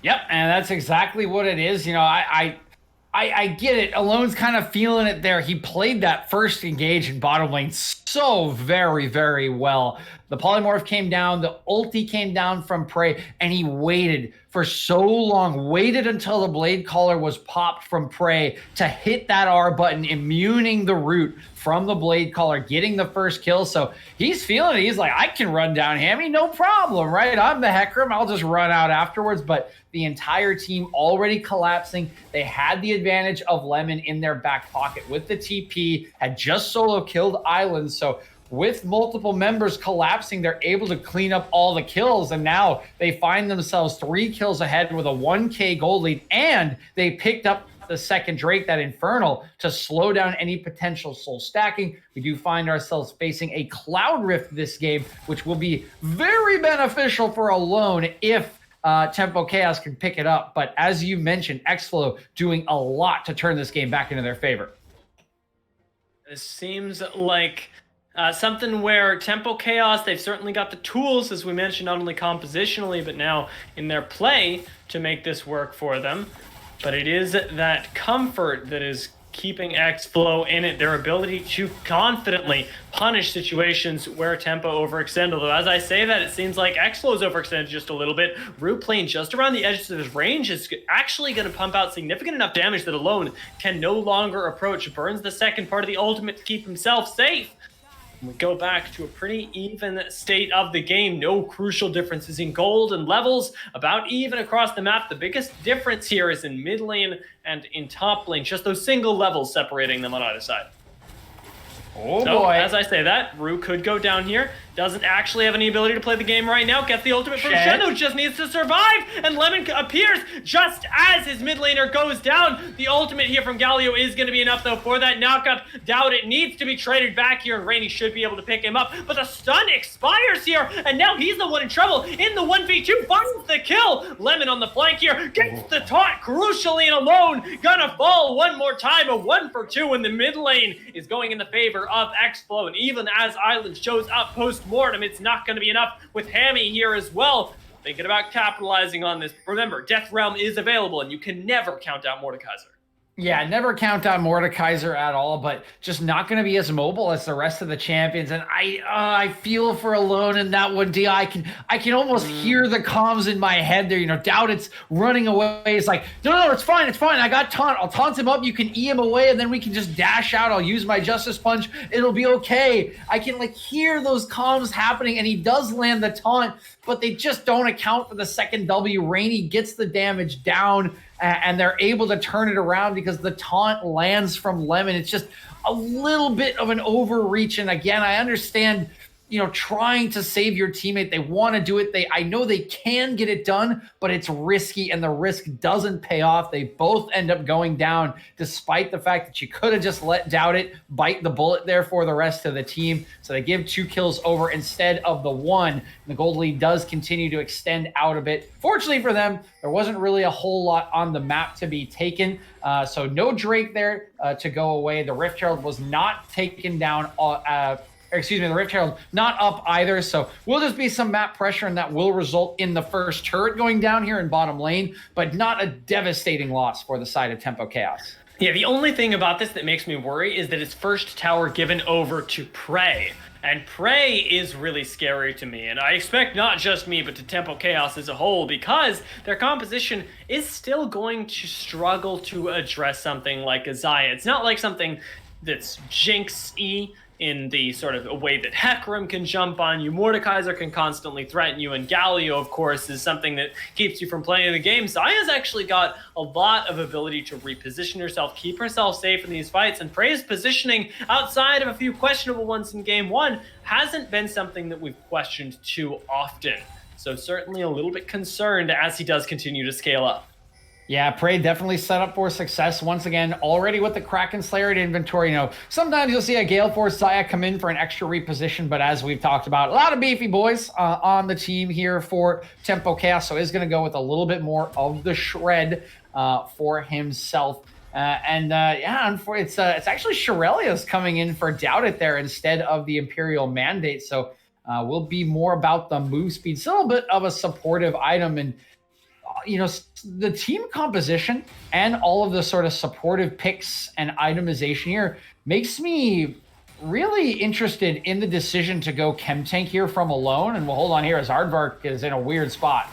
Yep, and that's exactly what it is. You know, I get it. Alone's kind of feeling it there. He played that first engage in bottom lane so very, very well. The polymorph came down, the ulti came down from Prey, and he waited for so long, waited until the blade collar was popped from Prey to hit that R button, immuning the root from the blade collar, getting the first kill. So he's feeling it. He's like, I can run down Hammy, no problem, right? I'm the Hecarim, I'll just run out afterwards. But the entire team already collapsing. They had the advantage of Lemon in their back pocket with the TP, had just solo killed Island. So with multiple members collapsing, they're able to clean up all the kills, and now they find themselves 3 kills ahead with a 1K gold lead, and they picked up the second Drake, that Infernal, to slow down any potential soul stacking. We do find ourselves facing a Cloud Rift this game, which will be very beneficial for Alone if Tempo Chaos can pick it up. But as you mentioned, xFlow doing a lot to turn this game back into their favor. This seems like something where Tempo Chaos, they've certainly got the tools, as we mentioned, not only compositionally, but now in their play to make this work for them. But it is that comfort that is keeping xFlow in it, their ability to confidently punish situations where Tempo overextend. Although as I say that, it seems like xFlow's overextended just a little bit. Root playing just around the edges of his range is actually going to pump out significant enough damage that Alone can no longer approach. Burns the second part of the ultimate to keep himself safe. We go back to a pretty even state of the game. No crucial differences in gold and levels, about even across the map. The biggest difference here is in mid lane and in top lane, just those single levels separating them on either side. Oh So, boy. as I say that, Rue could go down here. Doesn't actually have any ability to play the game right now. Gets the ultimate from Shed. Shen, who just needs to survive. And Lemon appears just as his mid laner goes down. The ultimate here from Galio is going to be enough, though, for that knockup. Doubt it needs to be traded back here, and Rainy should be able to pick him up. But the stun expires here, and now he's the one in trouble. In the 1v2, finds the kill. Lemon on the flank here, gets the taunt crucially and alone. Gonna fall one more time. A 1-for-2 in the mid lane is going in the favor of xFlow. And even as Island shows up post-mortem, it's not going to be enough with Hammy here as well. Thinking about capitalizing on this. Remember, Death Realm is available, and you can never count out Mordekaiser. Yeah, never count out Mordekaiser at all, but just not going to be as mobile as the rest of the champions. And I feel for Alone in that one, D. I can almost hear the comms in my head there. You know, Doubt it's running away. It's like, no, it's fine. I got taunt. I'll taunt him up. You can E him away, and then we can just dash out. I'll use my Justice Punch. It'll be okay. I can hear those comms happening, and he does land the taunt, but they just don't account for the second W. Rainy gets the damage down, and they're able to turn it around because the taunt lands from Lemon. It's just a little bit of an overreach. And again, I understand, trying to save your teammate. They want to do it. I know they can get it done, but it's risky, and the risk doesn't pay off. They both end up going down, despite the fact that you could have just let Doubt it bite the bullet there for the rest of the team. So they give 2 kills over instead of the 1. And the gold lead does continue to extend out a bit. Fortunately for them, there wasn't really a whole lot on the map to be taken. So no Drake there to go away. The Rift Herald was not taken down. The Rift Herald not up either, so will just be some map pressure, and that will result in the first turret going down here in bottom lane, but not a devastating loss for the side of Tempo Chaos. Yeah, the only thing about this that makes me worry is that it's first tower given over to Prey. And Prey is really scary to me, and I expect not just me, but to Tempo Chaos as a whole, because their composition is still going to struggle to address something like Azaya. It's not like something that's Jinx-y, in the sort of a way that Hecarim can jump on you. Mordekaiser can constantly threaten you, and Galio, of course, is something that keeps you from playing the game. Zaya's actually got a lot of ability to reposition herself, keep herself safe in these fights, and Prey's positioning, outside of a few questionable ones in game 1, hasn't been something that we've questioned too often. So certainly a little bit concerned as he does continue to scale up. Yeah, Prey definitely set up for success once again, already with the Kraken Slayer at inventory. Sometimes you'll see a Gale Force Zaya come in for an extra reposition, but as we've talked about, a lot of beefy boys on the team here for Tempo Chaos, so is going to go with a little bit more of the shred for himself. It's actually Shirelia's coming in for Doubt It there instead of the Imperial Mandate, so will be more about the move speed. Still a bit of a supportive item, and the team composition and all of the sort of supportive picks and itemization here makes me really interested in the decision to go Chem Tank here from Alone. And we'll hold on here as Aardvark is in a weird spot.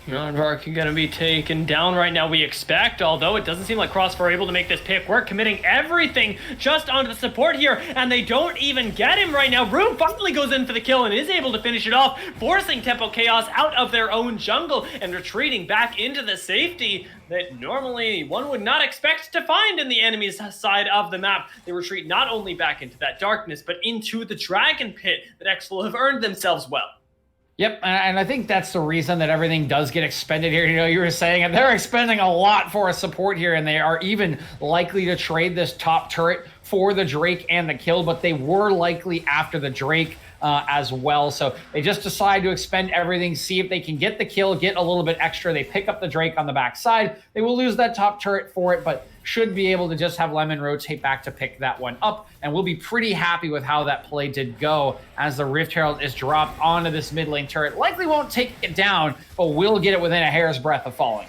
Aardvark going to be taken down right now, we expect, although it doesn't seem like Crossfire are able to make this pick work, committing everything just onto the support here, and they don't even get him right now. Rune finally goes in for the kill and is able to finish it off, forcing Tempo Chaos out of their own jungle and retreating back into the safety that normally one would not expect to find in the enemy's side of the map. They retreat not only back into that darkness, but into the Dragon Pit that xFlow have earned themselves well. Yep, and I think that's the reason that everything does get expended here. You were saying it, they're expending a lot for a support here, and they are even likely to trade this top turret for the Drake and the kill, but they were likely after the Drake as well. So they just decide to expend everything, see if they can get the kill, get a little bit extra. They pick up the Drake on the backside. They will lose that top turret for it, but should be able to just have Lemon rotate back to pick that one up, and we'll be pretty happy with how that play did go as the Rift Herald is dropped onto this mid lane turret. Likely won't take it down, but will get it within a hair's breadth of falling.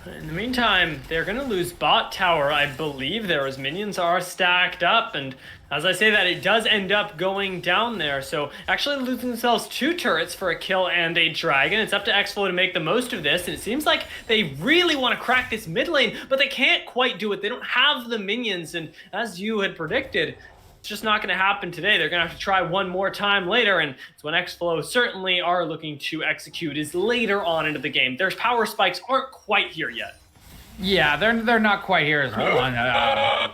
In the meantime, they're going to lose bot tower, I believe. Their minions are stacked up, and as I say that, it does end up going down there. So actually losing themselves 2 turrets for a kill and a dragon. It's up to xFlow to make the most of this, and it seems like they really want to crack this mid lane, but they can't quite do it. They don't have the minions, and as you had predicted, It's just not going to happen today. They're going to have to try one more time later, and it's when xFlow certainly are looking to execute is later on into the game. Their power spikes aren't quite here yet. Yeah, they're not quite here. Hold on.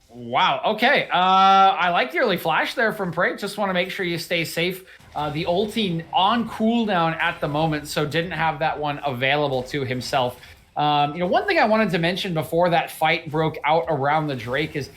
Wow. Okay. I like the early flash there from Prey. Just want to make sure you stay safe. The ulti on cooldown at the moment, so didn't have that one available to himself. One thing I wanted to mention before that fight broke out around the Drake is,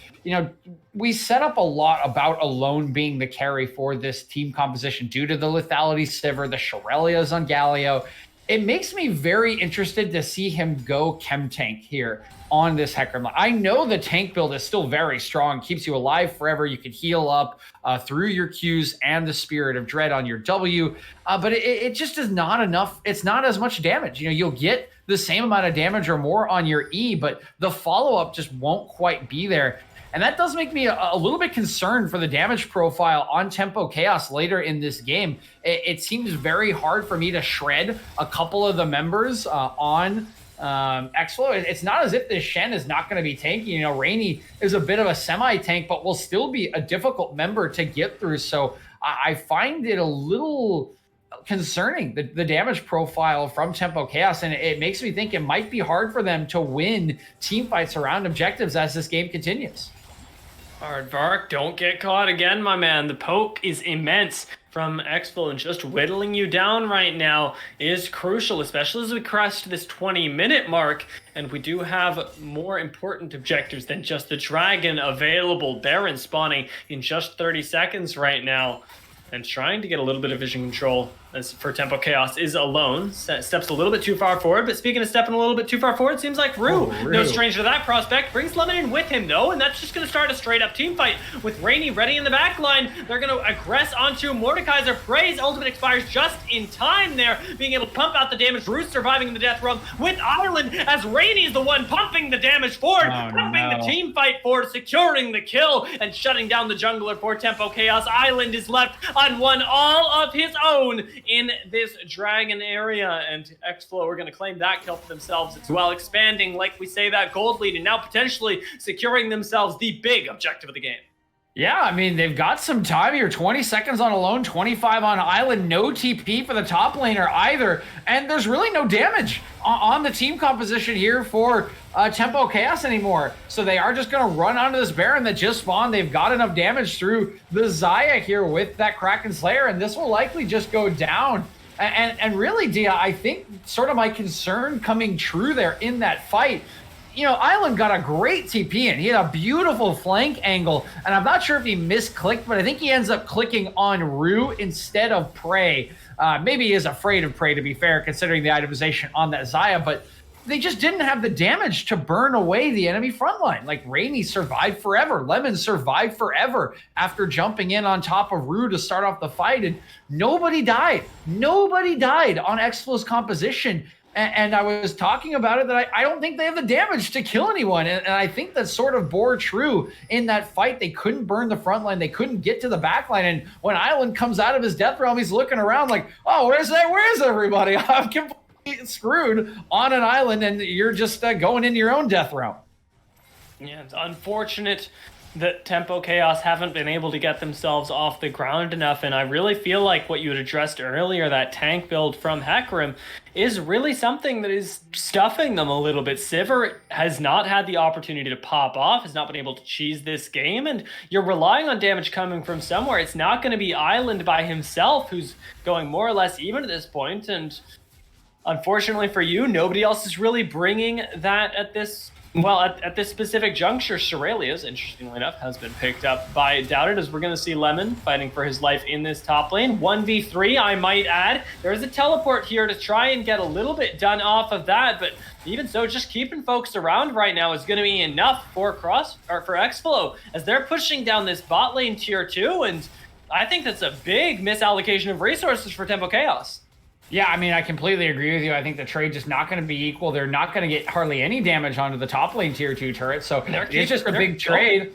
we set up a lot about Alone being the carry for this team composition due to the lethality Sivir, the Shurelya's on Galio. It makes me very interested to see him go chem tank here on this Hecarim. I know the tank build is still very strong, keeps you alive forever. You can heal up through your Qs and the Spirit of Dread on your W, but it just is not enough. It's not as much damage. You'll get the same amount of damage or more on your E, but the follow-up just won't quite be there. And that does make me a little bit concerned for the damage profile on Tempo Chaos later in this game. It seems very hard for me to shred a couple of the members on xFlow. It's not as if this Shen is not going to be tanky. Rainy is a bit of a semi-tank, but will still be a difficult member to get through. So I find it a little concerning, the damage profile from Tempo Chaos, and it makes me think it might be hard for them to win team fights around objectives as this game continues. Aardvark, don't get caught again, my man. The poke is immense from xFlow, and just whittling you down right now is crucial, especially as we crest this 20-minute mark, and we do have more important objectives than just the dragon available. Baron spawning in just 30 seconds right now, and trying to get a little bit of vision control as for Tempo Chaos is Alone. Steps a little bit too far forward, but speaking of stepping a little bit too far forward, seems like Rue, no stranger to that prospect, brings Lemon in with him though, and that's just going to start a straight-up team fight with Rainy ready in the back line. They're going to aggress onto Mordekaiser. Prey's ultimate expires just in time there, being able to pump out the damage. Rue surviving in the death realm with Ireland, as Rainy is the one pumping the damage forward, pumping the team fight forward, securing the kill, and shutting down the jungler for Tempo Chaos. Island is left on one all of his own in this dragon area, and xFlow are going to claim that kill for themselves as well, expanding, like we say, that gold lead, and now potentially securing themselves the big objective of the game. Yeah, I mean, they've got some time here. 20 seconds on Alone, 25 on Island. No TP for the top laner either. And there's really no damage on the team composition here for Tempo Chaos anymore. So they are just going to run onto this Baron that just spawned. They've got enough damage through the Xayah here with that Kraken Slayer, and this will likely just go down. And really, Dia, I think sort of my concern coming true there in that fight, Island got a great TP in. He had a beautiful flank angle, and I'm not sure if he misclicked, but I think he ends up clicking on Rue instead of Prey. Maybe he is afraid of Prey, to be fair, considering the itemization on that Xayah, but they just didn't have the damage to burn away the enemy front line. Like, Rainy survived forever. Lemon survived forever after jumping in on top of Rue to start off the fight, and nobody died. Nobody died on xFlow's composition. And I was talking about it that I don't think they have the damage to kill anyone. And I think that sort of bore true in that fight. They couldn't burn the front line. They couldn't get to the back line. And when Island comes out of his death realm, he's looking around like, oh, where's everybody? I'm completely screwed on an island, and you're just going in your own death realm. Yeah, it's unfortunate that Tempo Chaos haven't been able to get themselves off the ground enough, and I really feel like what you had addressed earlier, that tank build from Hecarim, is really something that is stuffing them a little bit. Sivir has not had the opportunity to pop off, has not been able to cheese this game, and you're relying on damage coming from somewhere. It's not going to be Island by himself, who's going more or less even at this point, and unfortunately for you, nobody else is really bringing that at this specific juncture. Shurelya's, interestingly enough, has been picked up by Doubted, as we're going to see Lemon fighting for his life in this top lane. 1v3, I might add. There's a teleport here to try and get a little bit done off of that, but even so, just keeping folks around right now is going to be enough for xFlow, as they're pushing down this bot lane tier 2, and I think that's a big misallocation of resources for Tempo Chaos. Yeah, I mean, I completely agree with you. I think the trade just not going to be equal. They're not going to get hardly any damage onto the top lane tier 2 turret, so it's just a big trade.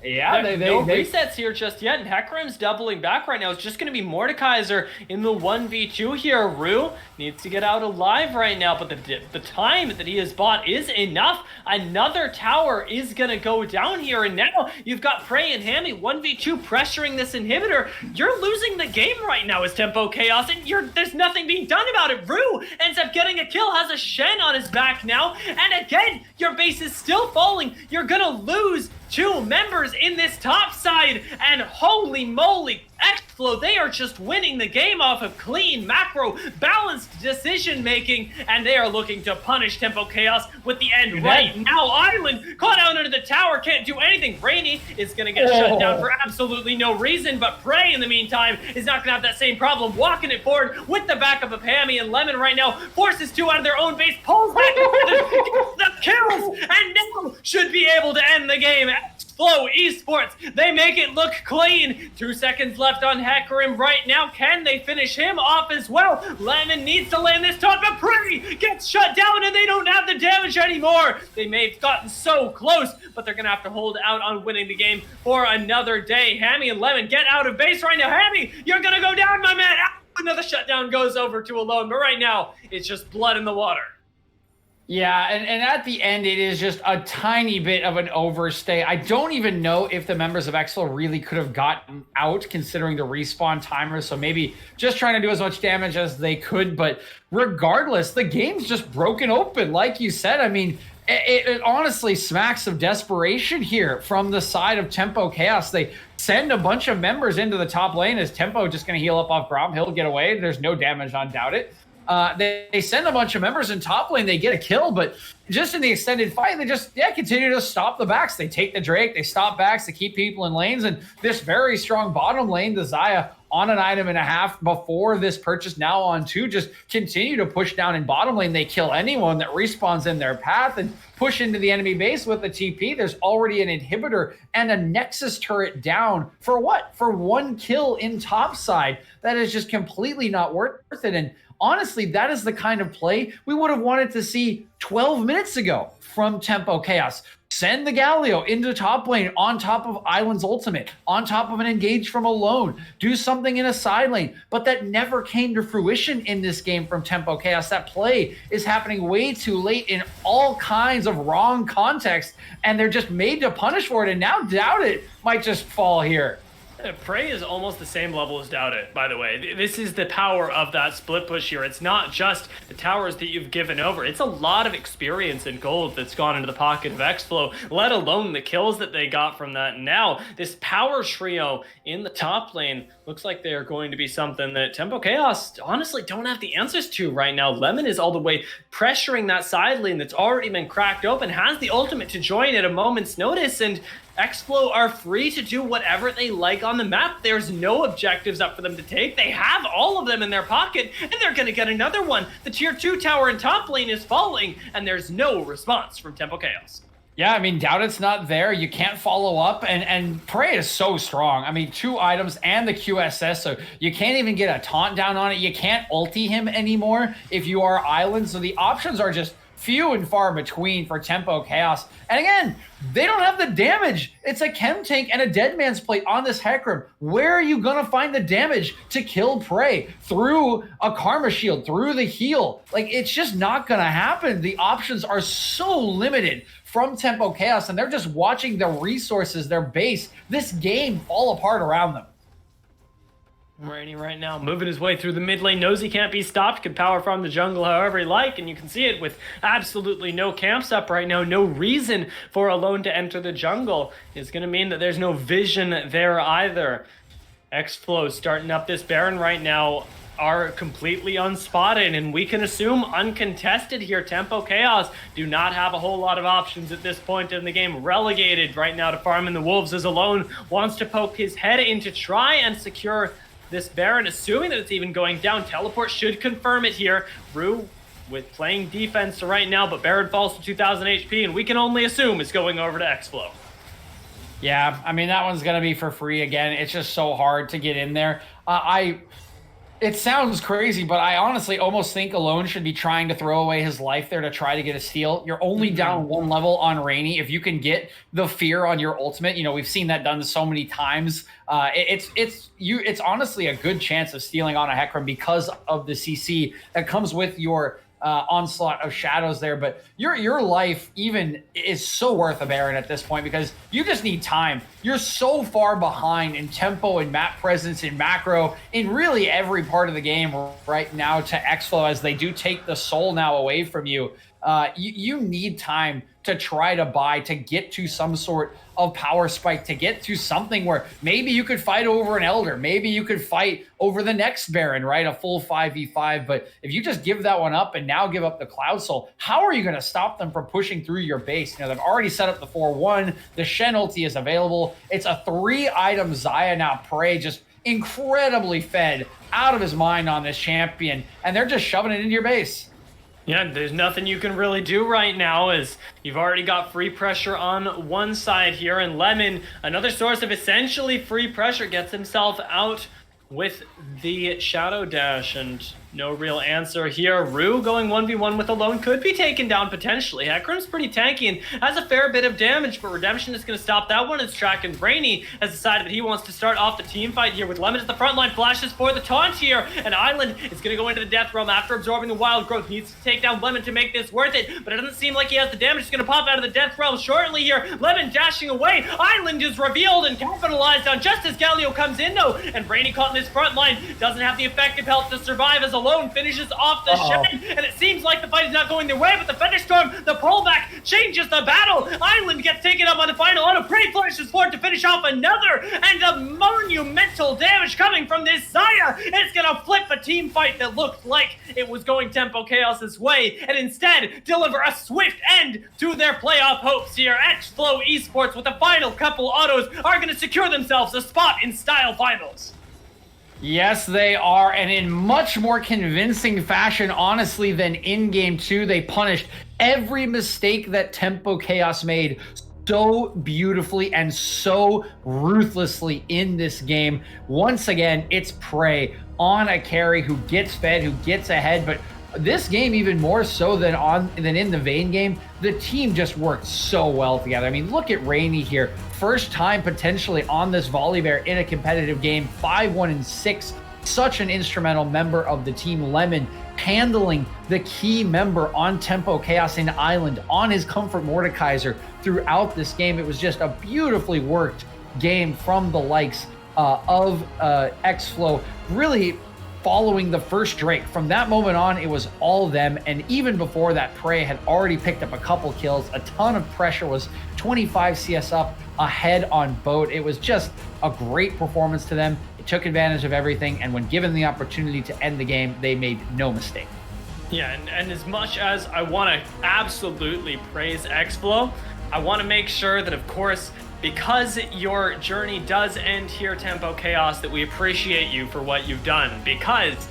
Yeah, No resets here just yet, and Hecarim's doubling back right now. It's just going to be Mordekaiser in the 1v2 here. Rue needs to get out alive right now, but the time that he has bought is enough. Another tower is going to go down here, and now you've got Prey and Hammy 1v2 pressuring this inhibitor. You're losing the game right now as Tempo Chaos, and there's nothing being done about it. Rue ends up getting a kill, has a Shen on his back now, and again, your base is still falling. You're going to lose 2 members in this top side, and holy moly, xFlow, they are just winning the game off of clean, macro, balanced decision making, and they are looking to punish Tempo Chaos with the end right now. Island caught out under the tower, can't do anything. Rainy is going to get shut down for absolutely no reason, but Prey in the meantime is not going to have that same problem, walking it forward with the backup of Hammy and Lemon right now, forces 2 out of their own base, pulls back the kills, and now should be able to end the game. xFlow Esports, they make it look clean. 2 seconds left on Hecarim right now. Can they finish him off as well? Lemon needs to land this taunt, but Pretty gets shut down and they don't have the damage anymore. They may have gotten so close, but they're going to have to hold out on winning the game for another day. Hammy and Lemon get out of base right now. Hammy, you're going to go down, my man. Another shutdown goes over to Alone, but right now it's just blood in the water. Yeah, and at the end, it is just a tiny bit of an overstay. I don't even know if the members of xFlow really could have gotten out considering the respawn timer, so maybe just trying to do as much damage as they could, but regardless, the game's just broken open, like you said. I mean, it honestly smacks of desperation here from the side of Tempo Chaos. They send a bunch of members into the top lane as Tempo just going to heal up off Grom. He'll get away. There's no damage on Doubt It. They send a bunch of members in top lane, they get a kill, but just in the extended fight, they just continue to stop the backs. They take the Drake, they stop backs, they keep people in lanes, and this very strong bottom lane, the Xayah on an item and a half before this purchase, now on 2, just continue to push down in bottom lane. They kill anyone that respawns in their path and push into the enemy base with the TP. There's already an inhibitor and a Nexus turret down for what? For 1 kill in top side. That is just completely not worth it. And honestly, that is the kind of play we would have wanted to see 12 minutes ago from Tempo Chaos. Send the Galio into top lane on top of Island's ultimate, on top of an engage from Alone. Do something in a side lane. But that never came to fruition in this game from Tempo Chaos. That play is happening way too late in all kinds of wrong context, and they're just made to punish for it, and now Doubt It might just fall here. Prey is almost the same level as Doubt It, by the way. This is the power of that split push here. It's not just the towers that you've given over. It's a lot of experience and gold that's gone into the pocket of xFlow, let alone the kills that they got from that. Now, this power trio in the top lane looks like they are going to be something that Tempo Chaos honestly don't have the answers to right now. Lemon is all the way pressuring that side lane that's already been cracked open, has the ultimate to join at a moment's notice, and xFlow are free to do whatever they like on the map. There's no objectives up for them to take. They have all of them in their pocket, and they're going to get another one. The tier 2 tower in top lane is falling, and there's no response from Tempo Chaos. Yeah, I mean, Doubt It's not there. You can't follow up, and Prey is so strong. I mean, 2 items and the QSS, so you can't even get a taunt down on it. You can't ulti him anymore if you are Island, so the options are just few and far between for Tempo Chaos. And again, they don't have the damage. It's a chem tank and a dead man's plate on this Hecarim. Where are you going to find the damage to kill Prey? Through a Karma Shield, through the heal. Like, it's just not going to happen. The options are so limited from Tempo Chaos, and they're just watching their resources, their base, this game fall apart around them. Rainy right now moving his way through the mid lane, knows he can't be stopped, can power from the jungle however he like, and you can see it with absolutely no camps up right now. No reason for Alone to enter the jungle is going to mean that there's no vision there either. xFlow starting up this Baron right now are completely unspotted, and we can assume uncontested here. Tempo Chaos do not have a whole lot of options at this point in the game. Relegated right now to farming the wolves as Alone wants to poke his head in to try and secure this Baron, assuming that it's even going down. Teleport should confirm it here. Rue with playing defense right now, but Baron falls to 2,000 HP, and we can only assume it's going over to xFlow. Yeah, I mean, that one's going to be for free again. It's just so hard to get in there. It sounds crazy, but I honestly almost think Alone should be trying to throw away his life there to try to get a steal. You're only down one level on Rainy. If you can get the fear on your ultimate, we've seen that done so many times. It's honestly a good chance of stealing on a Hecarim because of the CC that comes with your onslaught of shadows there. But your life even is so worth a Baron at this point because you just need time. You're so far behind in tempo and map presence and macro in really every part of the game right now to xFlow as they do take the soul now away from you. You need time to try to buy to get to some sort of power spike, to get to something where maybe you could fight over an Elder, maybe you could fight over the next Baron, right? A full 5v5. But if you just give that one up and now give up the Cloud Soul, how are you going to stop them from pushing through your base? They've already set up the 4-1. The Shen ulti is available. It's a 3-item Xayah now. Prey just incredibly fed out of his mind on this champion, and they're just shoving it into your base. Yeah, there's nothing you can really do right now as you've already got free pressure on one side here, and Lemon, another source of essentially free pressure, gets himself out with the Shadow Dash, and no real answer here. Rue going 1v1 with Alone could be taken down potentially. Hecarim's pretty tanky and has a fair bit of damage, but Redemption is going to stop that one. It's tracking. Brainy has decided that he wants to start off the team fight here with Lemon at the front line. Flashes for the taunt here, and Island is going to go into the Death Realm after absorbing the Wild Growth. Needs to take down Lemon to make this worth it, but it doesn't seem like he has the damage. He's going to pop out of the Death Realm shortly here. Lemon dashing away. Island is revealed and capitalized on just as Galio comes in though, and Brainy caught in his front line. Doesn't have the effective health to survive as Alone finishes off the Shen, and it seems like the fight is not going their way, but the Thunderstorm, the pullback, changes the battle. Island gets taken up on the final auto. Pretty flourishes forward to finish off another, and a monumental damage coming from this Xayah. It's gonna flip a team fight that looked like it was going Tempo Chaos's way, and instead deliver a swift end to their playoff hopes here. xFlow Esports with the final couple autos are gonna secure themselves a spot in Style Finals. Yes, they are, and in much more convincing fashion, honestly, than in Game 2. They punished every mistake that Tempo Chaos made so beautifully and so ruthlessly in this game. Once again, it's Prey on a carry who gets fed, who gets ahead, but this game even more so than in the Vayne game, the team just worked so well together. I mean, look at Rainy here. First time potentially on this Volibear in a competitive game, 5-1-6. Such an instrumental member of the team. Lemon handling the key member on Tempo Chaos in Island, on his Comfort Mordekaiser throughout this game. It was just a beautifully worked game from the likes of xFlow. Really following the first Drake. From that moment on, it was all them. And even before that, Prey had already picked up a couple kills. A ton of pressure, was 25 CS up ahead on boat. It was just a great performance to them. It took advantage of everything. And when given the opportunity to end the game, they made no mistake. Yeah, and as much as I want to absolutely praise xFlow, I want to make sure that, of course, because your journey does end here, Tempo Chaos, that we appreciate you for what you've done, because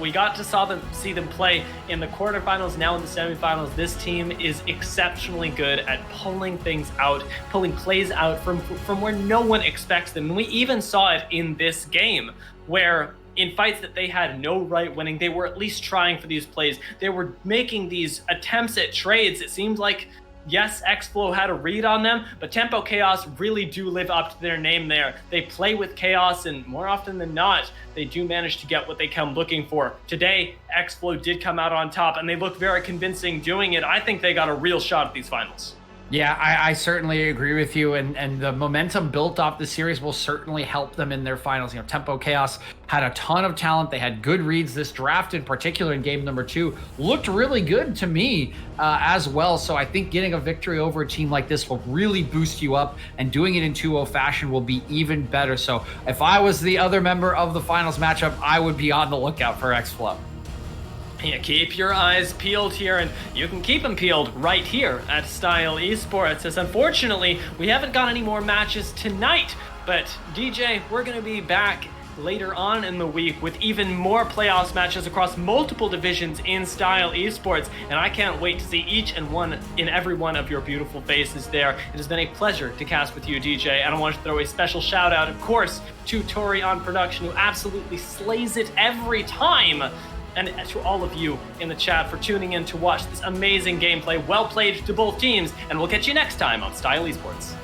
we got to see them play in the quarterfinals, now in the semifinals. This team is exceptionally good at pulling things out, pulling plays out from where no one expects them. And we even saw it in this game, where in fights that they had no right winning, they were at least trying for these plays. They were making these attempts at trades. It seemed like, yes, xFlow had a read on them, but Tempo Chaos really do live up to their name there. They play with chaos, and more often than not, they do manage to get what they come looking for. Today, xFlow did come out on top, and they look very convincing doing it. I think they got a real shot at these finals. Yeah, I certainly agree with you, and the momentum built off the series will certainly help them in their finals. Tempo Chaos had a ton of talent. They had good reads. This draft in particular in game number 2 looked really good to me as well. So I think getting a victory over a team like this will really boost you up, and doing it in 2-0 fashion will be even better. So if I was the other member of the finals matchup, I would be on the lookout for xFlow. Yeah, keep your eyes peeled here, and you can keep them peeled right here at Style Esports, as unfortunately we haven't got any more matches tonight. But DJ, we're going to be back later on in the week with even more playoffs matches across multiple divisions in Style Esports, and I can't wait to see each and every one of your beautiful faces there. It has been a pleasure to cast with you, DJ, and I want to throw a special shout out, of course, to Tori on production, who absolutely slays it every time, and to all of you in the chat for tuning in to watch this amazing gameplay. Well played to both teams, and we'll catch you next time on Style Esports.